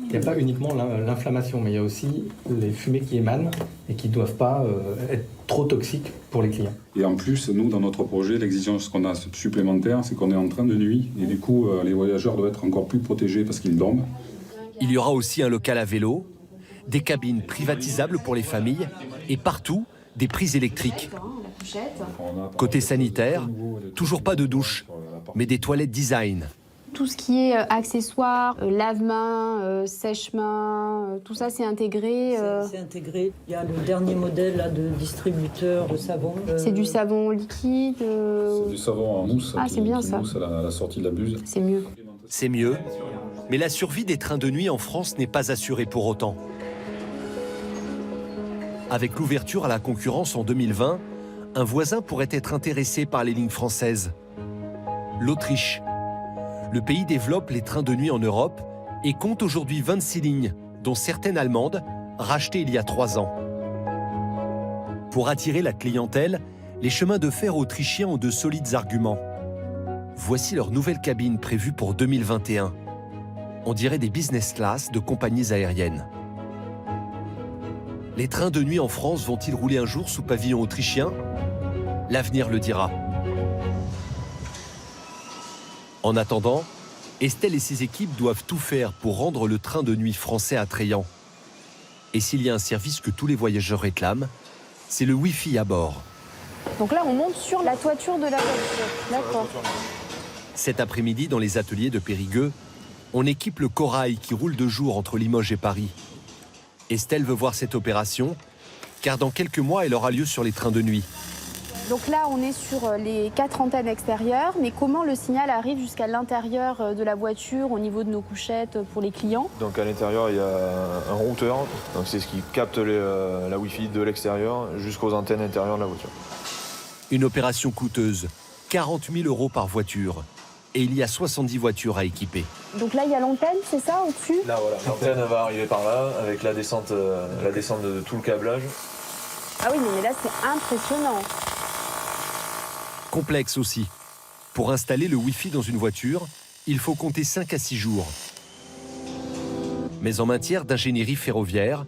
Il n'y a pas uniquement l'inflammation, mais il y a aussi les fumées qui émanent et qui ne doivent pas être trop toxiques pour les clients. Et en plus, nous, dans notre projet, l'exigence qu'on a supplémentaire, c'est qu'on est en train de nuit. Et du coup, les voyageurs doivent être encore plus protégés parce qu'ils dorment. Il y aura aussi un local à vélo, des cabines privatisables pour les familles et partout, des prises électriques. couchette. Côté sanitaire, toujours pas de douche, mais des toilettes design. Tout ce qui est accessoires, lave-mains, sèche-mains, tout ça c'est intégré. C'est intégré. Il y a le dernier modèle là, de distributeur de savon. C'est du savon liquide. C'est du savon en mousse. Ah, c'est bien ça. Mousse à la sortie de la buse. C'est mieux. C'est mieux, mais la survie des trains de nuit en France n'est pas assurée pour autant. Avec l'ouverture à la concurrence en 2020, un voisin pourrait être intéressé par les lignes françaises. L'Autriche. Le pays développe les trains de nuit en Europe et compte aujourd'hui 26 lignes, dont certaines allemandes, rachetées il y a 3 ans. Pour attirer la clientèle, les chemins de fer autrichiens ont de solides arguments. Voici leur nouvelle cabine prévue pour 2021. On dirait des business class de compagnies aériennes. Les trains de nuit en France vont-ils rouler un jour sous pavillon autrichien? L'avenir le dira. En attendant, Estelle et ses équipes doivent tout faire pour rendre le train de nuit français attrayant. Et s'il y a un service que tous les voyageurs réclament, c'est le Wi-Fi à bord. Donc là, on monte sur la toiture de la voiture. D'accord. Cet après-midi, dans les ateliers de Périgueux, on équipe le Corail qui roule de jour entre Limoges et Paris. Estelle veut voir cette opération, car dans quelques mois, elle aura lieu sur les trains de nuit. Donc là, on est sur les 4 antennes extérieures, mais comment le signal arrive jusqu'à l'intérieur de la voiture au niveau de nos couchettes pour les clients? Donc à l'intérieur, il y a un routeur, donc c'est ce qui capte la Wi-Fi de l'extérieur jusqu'aux antennes intérieures de la voiture. Une opération coûteuse, 40 000 € par voiture. Et il y a 70 voitures à équiper. Donc là, il y a l'antenne, c'est ça, au-dessus? Là, voilà, l'antenne va arriver par là, avec la descente de tout le câblage. Ah oui, mais là, c'est impressionnant. Complexe aussi. Pour installer le Wi-Fi dans une voiture, il faut compter 5 à 6 jours. Mais en matière d'ingénierie ferroviaire,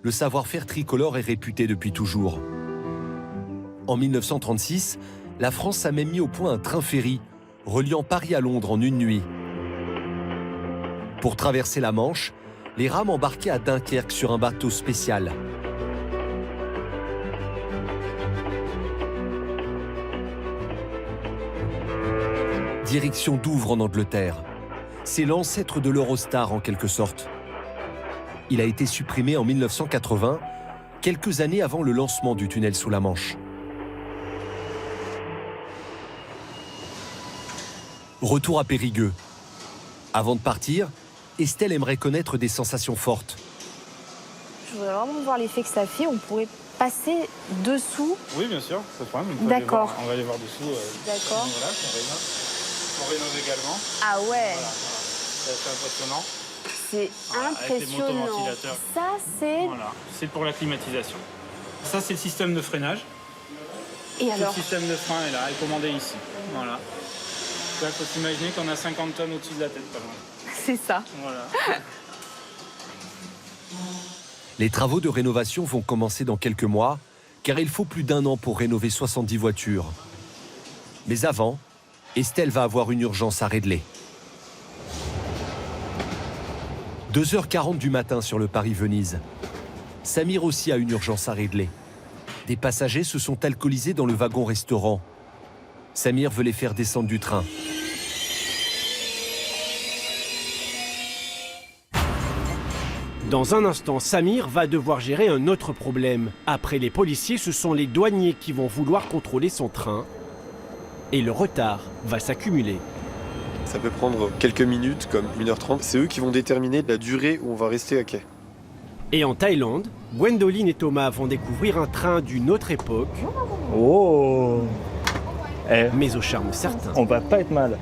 le savoir-faire tricolore est réputé depuis toujours. En 1936, la France a même mis au point un train-ferry reliant Paris à Londres en une nuit. Pour traverser la Manche, les rames embarquaient à Dunkerque sur un bateau spécial. Direction Douvres en Angleterre. C'est l'ancêtre de l'Eurostar en quelque sorte. Il a été supprimé en 1980, quelques années avant le lancement du tunnel sous la Manche. Retour à Périgueux. Avant de partir, Estelle aimerait connaître des sensations fortes. Je voudrais vraiment voir l'effet que ça fait. On pourrait passer dessous. Oui, bien sûr, pas de problème. D'accord. On va aller voir dessous. D'accord. Voilà, on rénove également. Ah ouais. Voilà. C'est assez impressionnant. C'est impressionnant. Avec les motoventilateurs. Ça, c'est... Voilà, c'est pour la climatisation. Ça, c'est le système de freinage. Et alors? Le système de frein est là, est commandé ici. Voilà. Là, il faut s'imaginer qu'on a 50 tonnes au-dessus de la tête, pas loin. C'est ça. Voilà. Les travaux de rénovation vont commencer dans quelques mois, car il faut plus d'1 an pour rénover 70 voitures. Mais avant, Estelle va avoir une urgence à régler. 2h40 du matin sur le Paris-Venise. Samir aussi a une urgence à régler. Des passagers se sont alcoolisés dans le wagon-restaurant. Samir veut les faire descendre du train. Dans un instant, Samir va devoir gérer un autre problème. Après les policiers, ce sont les douaniers qui vont vouloir contrôler son train. Et le retard va s'accumuler. Ça peut prendre quelques minutes, comme 1h30. C'est eux qui vont déterminer la durée où on va rester à quai. Et en Thaïlande, Gwendoline et Thomas vont découvrir un train d'une autre époque. Oh! Mais au charme certain. On va pas être mal.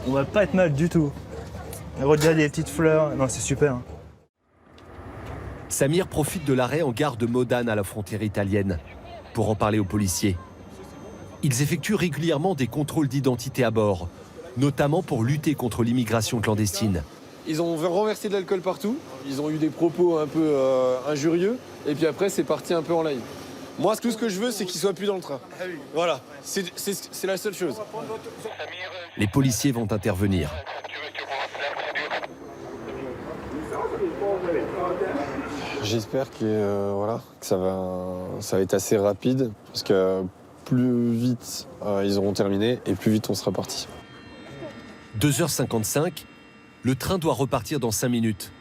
On va pas être mal du tout. Regarde les petites fleurs. Non, c'est super. Samir profite de l'arrêt en gare de Modane à la frontière italienne pour en parler aux policiers. Ils effectuent régulièrement des contrôles d'identité à bord, notamment pour lutter contre l'immigration clandestine. Ils ont renversé de l'alcool partout, ils ont eu des propos un peu injurieux, et puis après c'est parti un peu en live. Moi, tout ce que je veux, c'est qu'ils soient plus dans le train. Voilà, c'est la seule chose. Les policiers vont J'espère que, que ça va être assez rapide, parce que plus vite ils auront terminé et plus vite on sera parti. 2h55, le train doit repartir dans 5 minutes.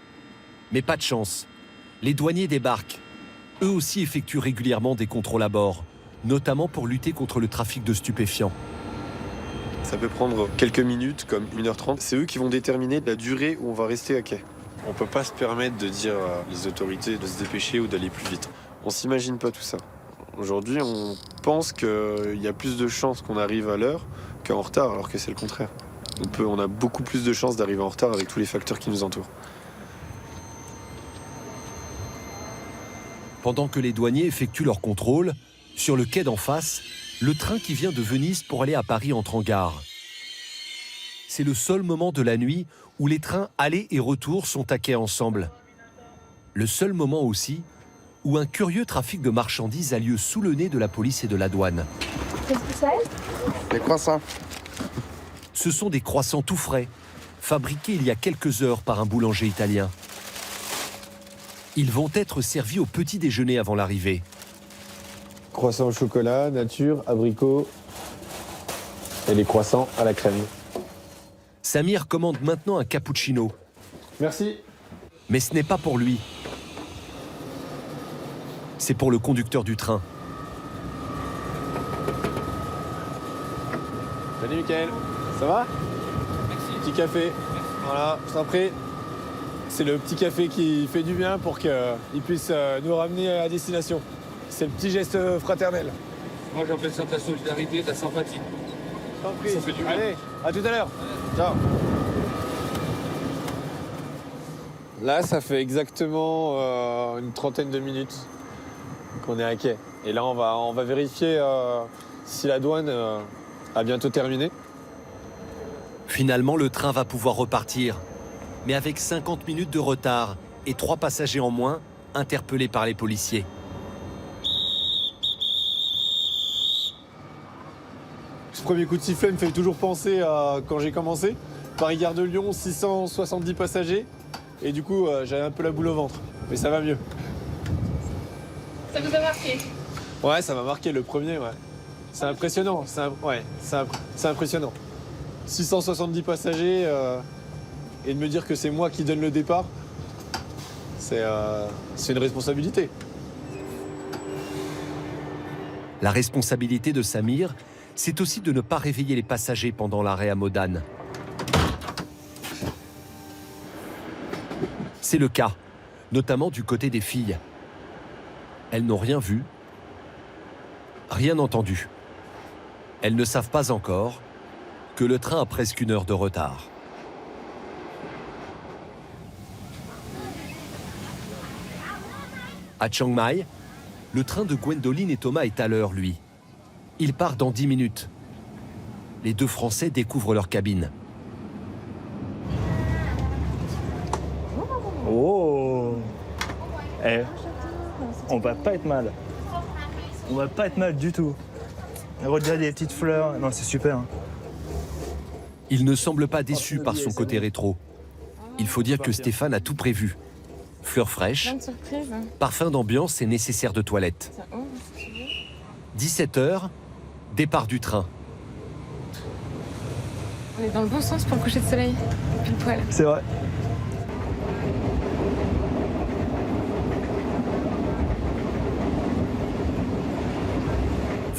Mais pas de chance. Les douaniers débarquent. Eux aussi effectuent régulièrement des contrôles à bord, notamment pour lutter contre le trafic de stupéfiants. Ça peut prendre quelques minutes, comme 1h30. C'est eux qui vont déterminer la durée où on va rester à quai. On ne peut pas se permettre de dire aux autorités de se dépêcher ou d'aller plus vite. On s'imagine pas tout ça. Aujourd'hui, on pense qu'il y a plus de chances qu'on arrive à l'heure qu'en retard, alors que c'est le contraire. On a beaucoup plus de chances d'arriver en retard avec tous les facteurs qui nous entourent. Pendant que les douaniers effectuent leur contrôle, sur le quai d'en face, le train qui vient de Venise pour aller à Paris entre en gare. C'est le seul moment de la nuit où les trains aller et retour sont à quai ensemble. Le seul moment aussi où un curieux trafic de marchandises a lieu sous le nez de la police et de la douane. Qu'est-ce que c'est? Des croissants. Ce sont des croissants tout frais, fabriqués il y a quelques heures par un boulanger italien. Ils vont être servis au petit déjeuner avant l'arrivée. Croissants au chocolat, nature, abricot et les croissants à la crème. Samir commande maintenant un cappuccino. Merci. Mais ce n'est pas pour lui. C'est pour le conducteur du train. Salut Mickaël, ça va? Merci. Petit café. Voilà, je t'en prie. C'est le petit café qui fait du bien pour qu'il puisse nous ramener à destination. C'est le petit geste fraternel. Moi j'appelle ça ta solidarité, ta sympathie. Je t'en prie. Ça fait du bien. Allez, à tout à l'heure. Ciao. Là, ça fait exactement une trentaine de minutes qu'on est à quai. Et là, on va vérifier si la douane a bientôt terminé. Finalement, le train va pouvoir repartir. Mais avec 50 minutes de retard et 3 passagers en moins, interpellés par les policiers. Ce premier coup de sifflet me fait toujours penser à quand j'ai commencé. Paris-Gare de Lyon, 670 passagers. Et du coup, j'avais un peu la boule au ventre. Mais ça va mieux. Ça vous a marqué? Ouais, ça m'a marqué le premier, ouais. C'est impressionnant, c'est impressionnant. 670 passagers, et de me dire que c'est moi qui donne le départ, c'est une responsabilité. La responsabilité de Samir, c'est aussi de ne pas réveiller les passagers pendant l'arrêt à Modane. C'est le cas, notamment du côté des filles. Elles n'ont rien vu, rien entendu. Elles ne savent pas encore que le train a presque 1 heure de retard. À Chiang Mai, le train de Gwendoline et Thomas est à l'heure, lui. Il part dans 10 minutes. Les 2 Français découvrent leur cabine. Oh! Eh, on va pas être mal. On va pas être mal du tout. Regarde des petites fleurs. Non, c'est super. Il ne semble pas déçu par son côté rétro. Il faut dire que Stéphane a tout prévu. Fleurs fraîches, parfum d'ambiance et nécessaire de toilette. 17h, départ du train. On est dans le bon sens pour le coucher de soleil. Pile poil. C'est vrai.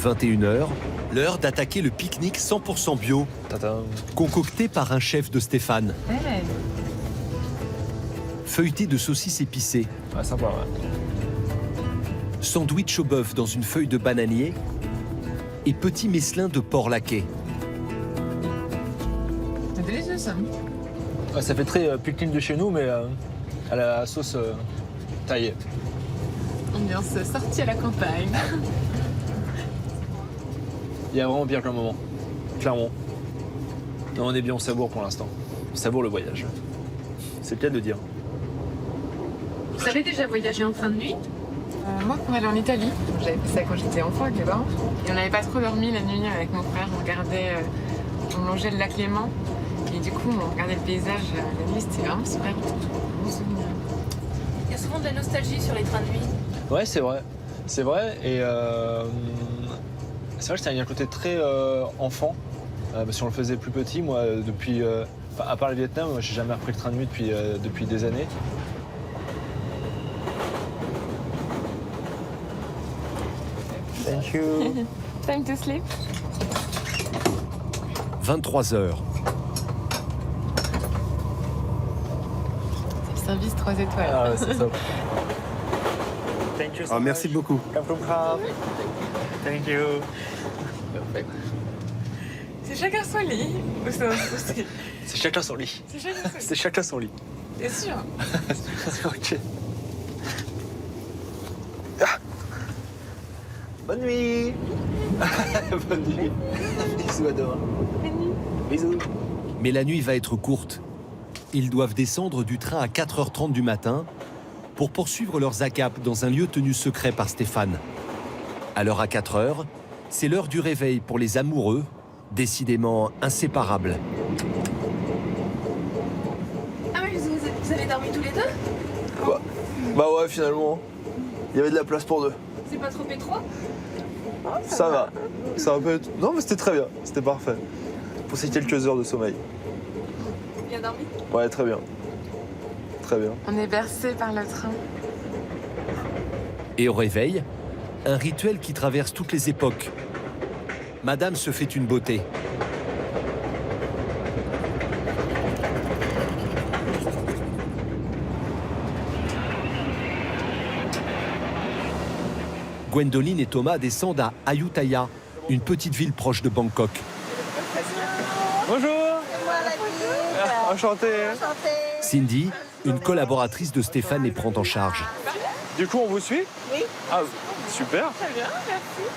« 21h, l'heure d'attaquer le pique-nique 100% bio, concocté par un chef de Stéphane. Hey. Feuilleté de saucisses épicées. Ah, sympa, ouais. Sandwich au bœuf dans une feuille de bananier et petit messelin de porc laqué. C'est délicieux ça. Ouais, ça fait très pique-nique de chez nous, mais à la sauce taillée. Ambiance sortie à la campagne. Il y a vraiment bien qu'un moment, clairement. Non, on est bien, on savoure pour l'instant. On savoure le voyage. C'est le cas de dire. Vous avez déjà voyagé en train de nuit? Moi, pour aller en Italie, j'avais fait ça quand j'étais enfant avec les parents. Et on n'avait pas trop dormi la nuit avec mon frère. On regardait, on longeait le lac Léman. Et du coup, on regardait le paysage la nuit. C'était vraiment super. Bon souvenir. souvent de la nostalgie sur les trains de nuit. Ouais, c'est vrai. C'est vrai. Et c'est vrai que ça a un côté très enfant. Parce qu'on le faisait plus petit, moi, depuis. À part le Vietnam, moi, j'ai jamais repris le train de nuit depuis des années. Thank you. Time to sleep. 23 heures. C'est le service 3 étoiles. Ah ouais, c'est ça. Thank you so Ah, merci much. beaucoup. Come from Prague. Thank you. C'est chacun son lit. Ou c'est- C'est chacun son lit. C'est chacun son lit. C'est chacun son lit. T'es sûr? Ok. Ah. Bonne nuit. Bonne nuit. Bisous à demain. Bisous. Mais la nuit va être courte. Ils doivent descendre du train à 4h30 du matin pour poursuivre leurs ACAP dans un lieu tenu secret par Stéphane. Alors à 4h, c'est l'heure du réveil pour les amoureux, décidément inséparables. Ah oui, vous avez dormi tous les deux? Bah ouais, finalement, il y avait de la place pour deux. C'est pas trop étroit? Ça va. Ça va pas être... Non, mais c'était très bien. C'était parfait. Pour ces quelques heures de sommeil. Bien dormi? Ouais, très bien. Très bien. On est bercé par le train. Et au réveil, un rituel qui traverse toutes les époques. Madame se fait une beauté. Gwendoline et Thomas descendent à Ayutthaya, une petite ville proche de Bangkok. Bonjour. Enchanté. Cindy, une collaboratrice de Stéphane, les prend en charge. Du coup, on vous suit? Oui. Ah, super. Très bien, merci.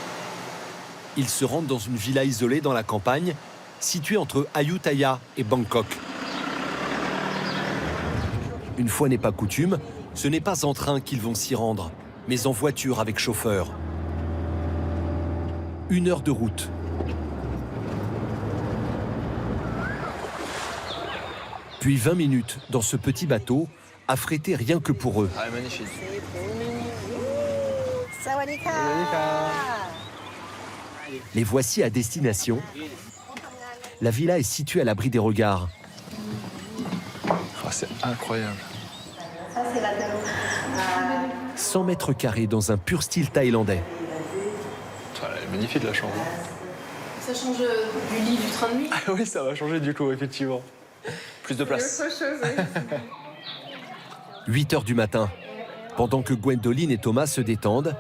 Ils se rendent dans une villa isolée dans la campagne, située entre Ayutthaya et Bangkok. Une fois n'est pas coutume, ce n'est pas en train qu'ils vont s'y rendre, mais en voiture avec chauffeur. 1 heure de route. Puis 20 minutes dans ce petit bateau, affrété rien que pour eux. Ah, magnifique. Sawadika. Les voici à destination. La villa est située à l'abri des regards. Oh, c'est incroyable. 100 mètres carrés dans un pur style thaïlandais. Elle est magnifique la chambre. Ça change du lit du train de nuit? Ah oui, ça va changer du coup, effectivement. Plus de place. Autre chose, oui. 8 heures du matin. Pendant que Gwendoline et Thomas se détendent,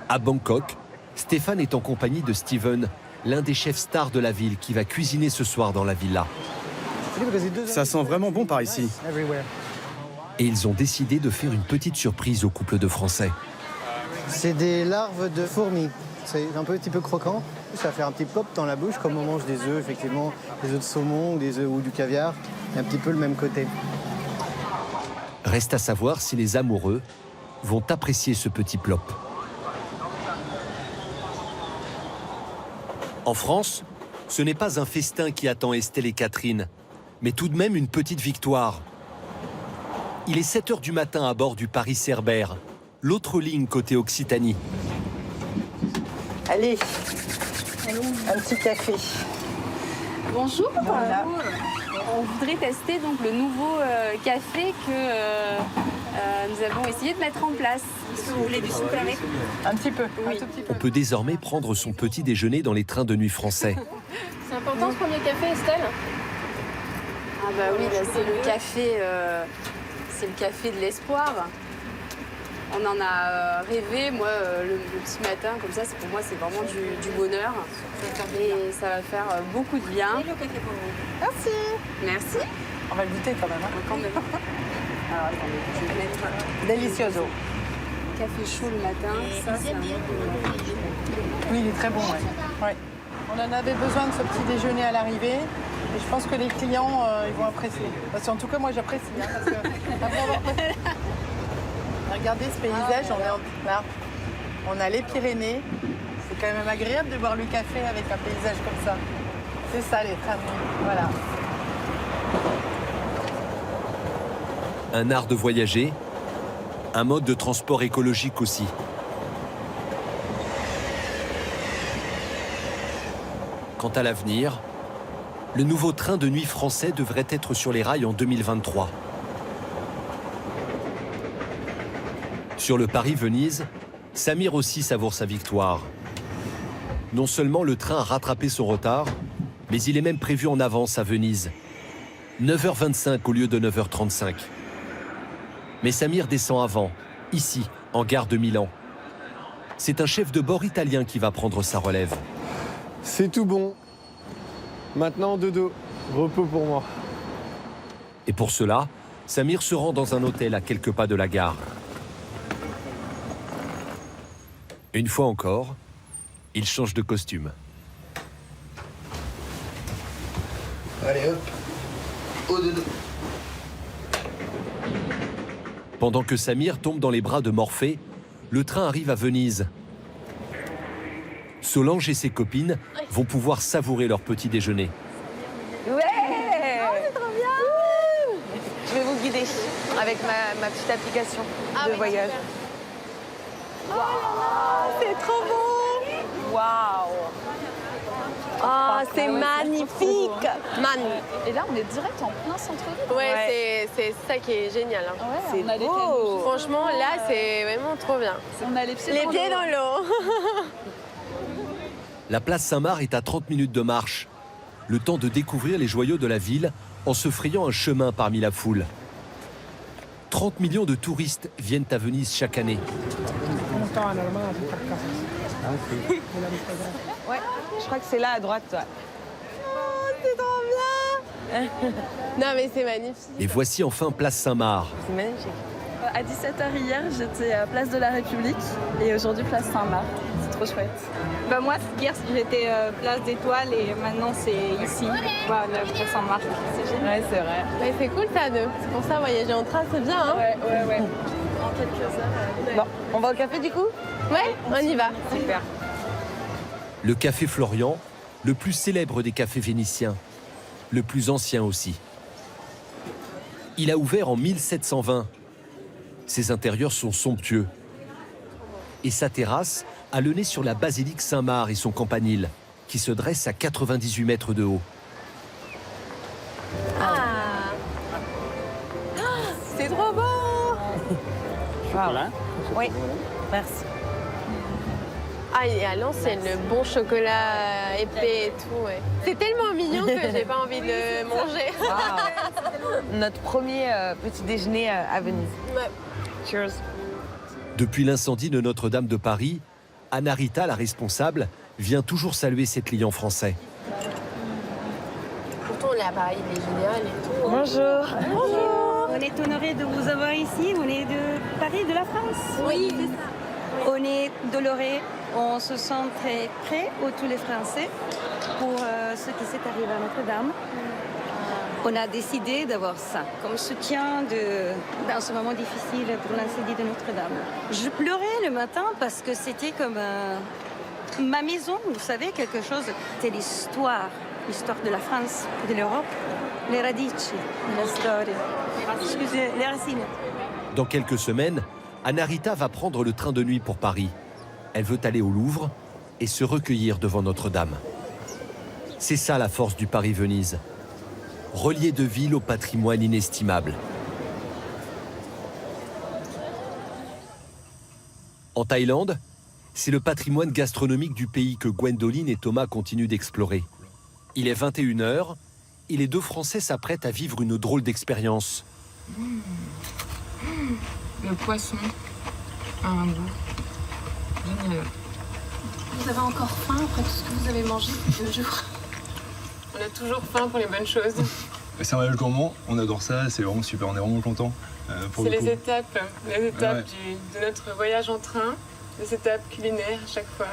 à Bangkok, Stéphane est en compagnie de Steven, l'un des chefs stars de la ville qui va cuisiner ce soir dans la villa. Ça sent vraiment bon par ici. Et ils ont décidé de faire une petite surprise au couple de Français. C'est des larves de fourmis. C'est un petit peu croquant. Ça va faire un petit pop dans la bouche, comme on mange des œufs, effectivement, des œufs de saumon, des œufs ou du caviar. Il y a un petit peu le même côté. Reste à savoir si les amoureux vont apprécier ce petit plop. En France, ce n'est pas un festin qui attend Estelle et Catherine, mais tout de même une petite victoire. Il est 7 heures du matin à bord du Paris-Cerbère, l'autre ligne côté Occitanie. Allez, un petit café. Bonjour. Voilà. On voudrait tester donc le nouveau café que nous avons essayé de mettre en place. Est-ce que vous voulez du sucre avec? Un petit peu, oui. un tout petit peu. On peut désormais prendre son petit déjeuner dans les trains de nuit français. C'est important ce premier café, Estelle? Ah bah oui, là, c'est le café de l'espoir. On en a rêvé, moi, le petit matin, comme ça, pour moi, c'est vraiment du bonheur. Et ça va faire beaucoup de bien. Et le café pour vous. Merci. Merci. On va le goûter quand même. Hein. Quand même. Alors attendez, je vais mettre delicioso. Café chaud le matin, ça c'est un Oui, il est très bon, ouais. On en avait besoin de ce petit déjeuner à l'arrivée. Et je pense que les clients, ils vont apprécier. Parce qu'en tout cas, moi, j'apprécie. Hein, parce que regardez ce paysage, là. On a les Pyrénées. C'est quand même agréable de boire le café avec un paysage comme ça. C'est ça, les trains de nuit. Voilà. Un art de voyager, un mode de transport écologique aussi. Quant à l'avenir, le nouveau train de nuit français devrait être sur les rails en 2023. Sur le Paris-Venise, Samir aussi savoure sa victoire. Non seulement le train a rattrapé son retard, mais il est même prévu en avance à Venise. 9h25 au lieu de 9h35. Mais Samir descend avant, ici, en gare de Milan. C'est un chef de bord italien qui va prendre sa relève. C'est tout bon. Maintenant, dodo. Repos pour moi. Et pour cela, Samir se rend dans un hôtel à quelques pas de la gare. Une fois encore, il change de costume. Allez hop, au dodo. Pendant que Samir tombe dans les bras de Morphée, le train arrive à Venise. Solange et ses copines vont pouvoir savourer leur petit déjeuner. Ouais, c'est trop bien. Je vais vous guider avec ma petite application de voyage. Oh là là, c'est trop beau. Waouh. Oh, c'est magnifique. Et là, on est direct en plein centre-ville. Ouais, c'est ça qui est génial. Hein. Ouais, c'est beau. Franchement, là, c'est vraiment trop bien. On a les pieds dans l'eau. La place Saint-Marc est à 30 minutes de marche. Le temps de découvrir les joyaux de la ville en se frayant un chemin parmi la foule. 30 millions de touristes viennent à Venise chaque année. Ouais, je crois que c'est là à droite, toi. Oh, c'est trop bien. Non, mais c'est magnifique. Et voici enfin place Saint-Marc. C'est magnifique. À 17h hier, j'étais à Place de la République et aujourd'hui Place Saint-Marc. C'est trop chouette. Bah moi, hier, j'étais Place d'Étoile et maintenant c'est ici, voilà, Place Saint-Marc. C'est génial. Ouais, c'est vrai. Ouais, c'est cool ça, c'est pour ça voyager en train, c'est bien. Hein ouais. En quelques heures. Bon, on va au café du coup? Ouais, on y va. Super. Le café Florian, le plus célèbre des cafés vénitiens, le plus ancien aussi. Il a ouvert en 1720. Ses intérieurs sont somptueux. Et sa terrasse a le nez sur la basilique Saint-Marc et son campanile, qui se dresse à 98 mètres de haut. C'est trop beau. Voilà. Oui, merci. Ah, et à l'ancienne, le bon chocolat épais et tout, ouais. C'est tellement mignon que j'ai pas envie de manger. Wow. Notre premier petit déjeuner à Venise. Ouais. Cheers. Depuis l'incendie de Notre-Dame de Paris, Anna Rita, la responsable, vient toujours saluer ses clients français. Pourtant, on est à Paris, mais général et tout. Bonjour. Bonjour. On est honorés de vous avoir ici. On est de Paris, de la France. Oui, c'est ça. On est dolorés. On se sent très près, tous les Français, pour ce qui s'est arrivé à Notre-Dame. On a décidé d'avoir ça comme soutien dans ce moment difficile pour l'incendie de Notre-Dame. Je pleurais le matin parce que c'était comme ma maison, vous savez, quelque chose. C'était l'histoire de la France, de l'Europe, les radici, la storia. Excusez, les racines. Dans quelques semaines, Anna Rita va prendre le train de nuit pour Paris. Elle veut aller au Louvre et se recueillir devant Notre-Dame. C'est ça la force du Paris-Venise. Relier deux villes au patrimoine inestimable. En Thaïlande, c'est le patrimoine gastronomique du pays que Gwendoline et Thomas continuent d'explorer. Il est 21h et les deux Français s'apprêtent à vivre une drôle d'expérience. Le poisson a un goût génial. Vous avez encore faim après tout ce que vous avez mangé depuis 2 jours? On a toujours faim pour les bonnes choses. C'est un voyage gourmand, on adore ça, c'est vraiment super, on est vraiment contents. C'est les étapes de notre voyage en train, les étapes culinaires à chaque fois.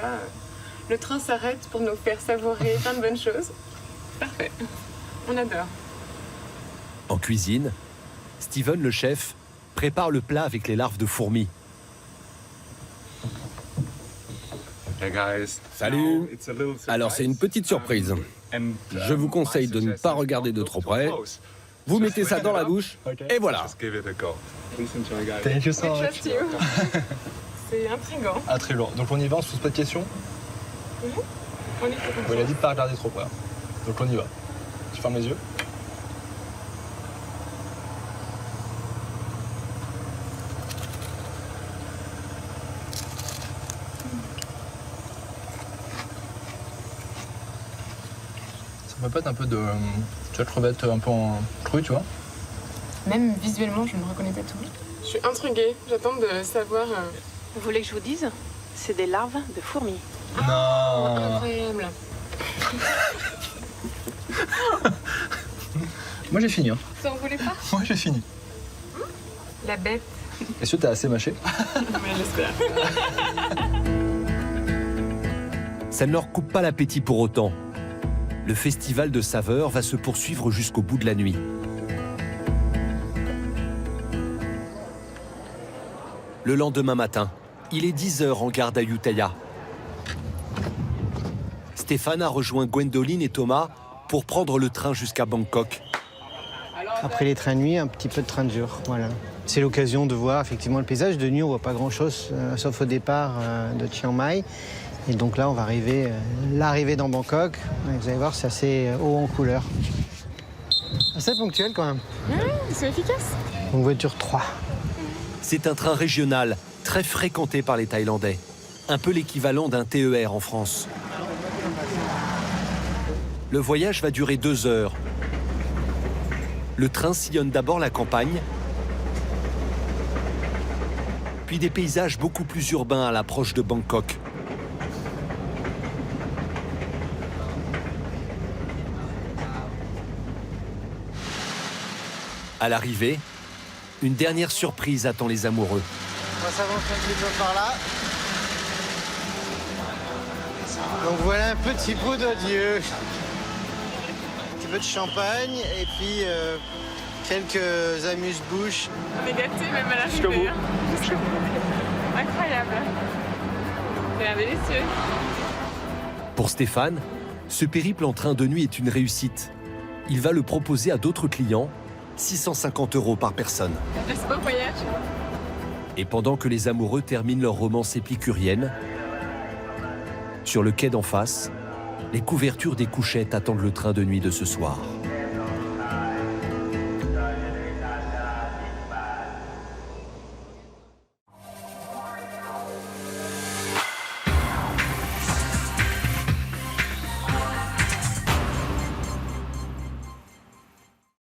Le train s'arrête pour nous faire savourer plein de bonnes choses. Parfait, on adore. En cuisine, Steven, le chef, prépare le plat avec les larves de fourmis. Salut. Alors c'est une petite surprise. Je vous conseille de ne pas regarder de trop près. Vous mettez ça dans la bouche, et voilà. Thank you so I much. trust you. C'est intriguant. Ah, très lourd. Donc on y va, on se pose pas de questions. On y fait Bon, il a dit de pas regarder trop près. Donc on y va. Je ferme les yeux. Ça me répète un peu de... Tu vois, crevette un peu en crue, tu vois. Même visuellement, je ne reconnais pas tout. Je suis intriguée. J'attends de savoir. Vous voulez que je vous dise? C'est des larves de fourmis. Non. Incroyable. Moi j'ai fini. Hein. Ça en voulait pas? Moi j'ai fini. La bête. Est-ce que t'as assez mâché? Mais j'espère. Ça ne leur coupe pas l'appétit pour autant. Le festival de saveurs va se poursuivre jusqu'au bout de la nuit. Le lendemain matin, il est 10h en gare d'Ayutthaya. Stéphane a rejoint Gwendoline et Thomas pour prendre le train jusqu'à Bangkok. Après les trains de nuit, un petit peu de train de jour, voilà. C'est l'occasion de voir effectivement le paysage. De nuit, on voit pas grand-chose, sauf au départ de Chiang Mai. Et donc là, on va arriver, l'arrivée dans Bangkok. Vous allez voir, c'est assez haut en couleur. Assez ponctuel quand même. Ils sont efficaces. Donc voiture 3. C'est un train régional, très fréquenté par les Thaïlandais. Un peu l'équivalent d'un TER en France. Le voyage va durer 2 heures. Le train sillonne d'abord la campagne, puis des paysages beaucoup plus urbains à l'approche de Bangkok. À l'arrivée, une dernière surprise attend les amoureux. On va s'avancer un petit peu par là. Donc voilà un petit pot d'adieu. Un petit peu de champagne et puis quelques amuse-bouches. On est gâtés même à l'arrivée. Incroyable. C'est un délicieux. Pour Stéphane, ce périple en train de nuit est une réussite. Il va le proposer à d'autres clients, 650 € par personne. C'est beau voyage. Et pendant que les amoureux terminent leur romance épicurienne, sur le quai d'en face, les couvertures des couchettes attendent le train de nuit de ce soir.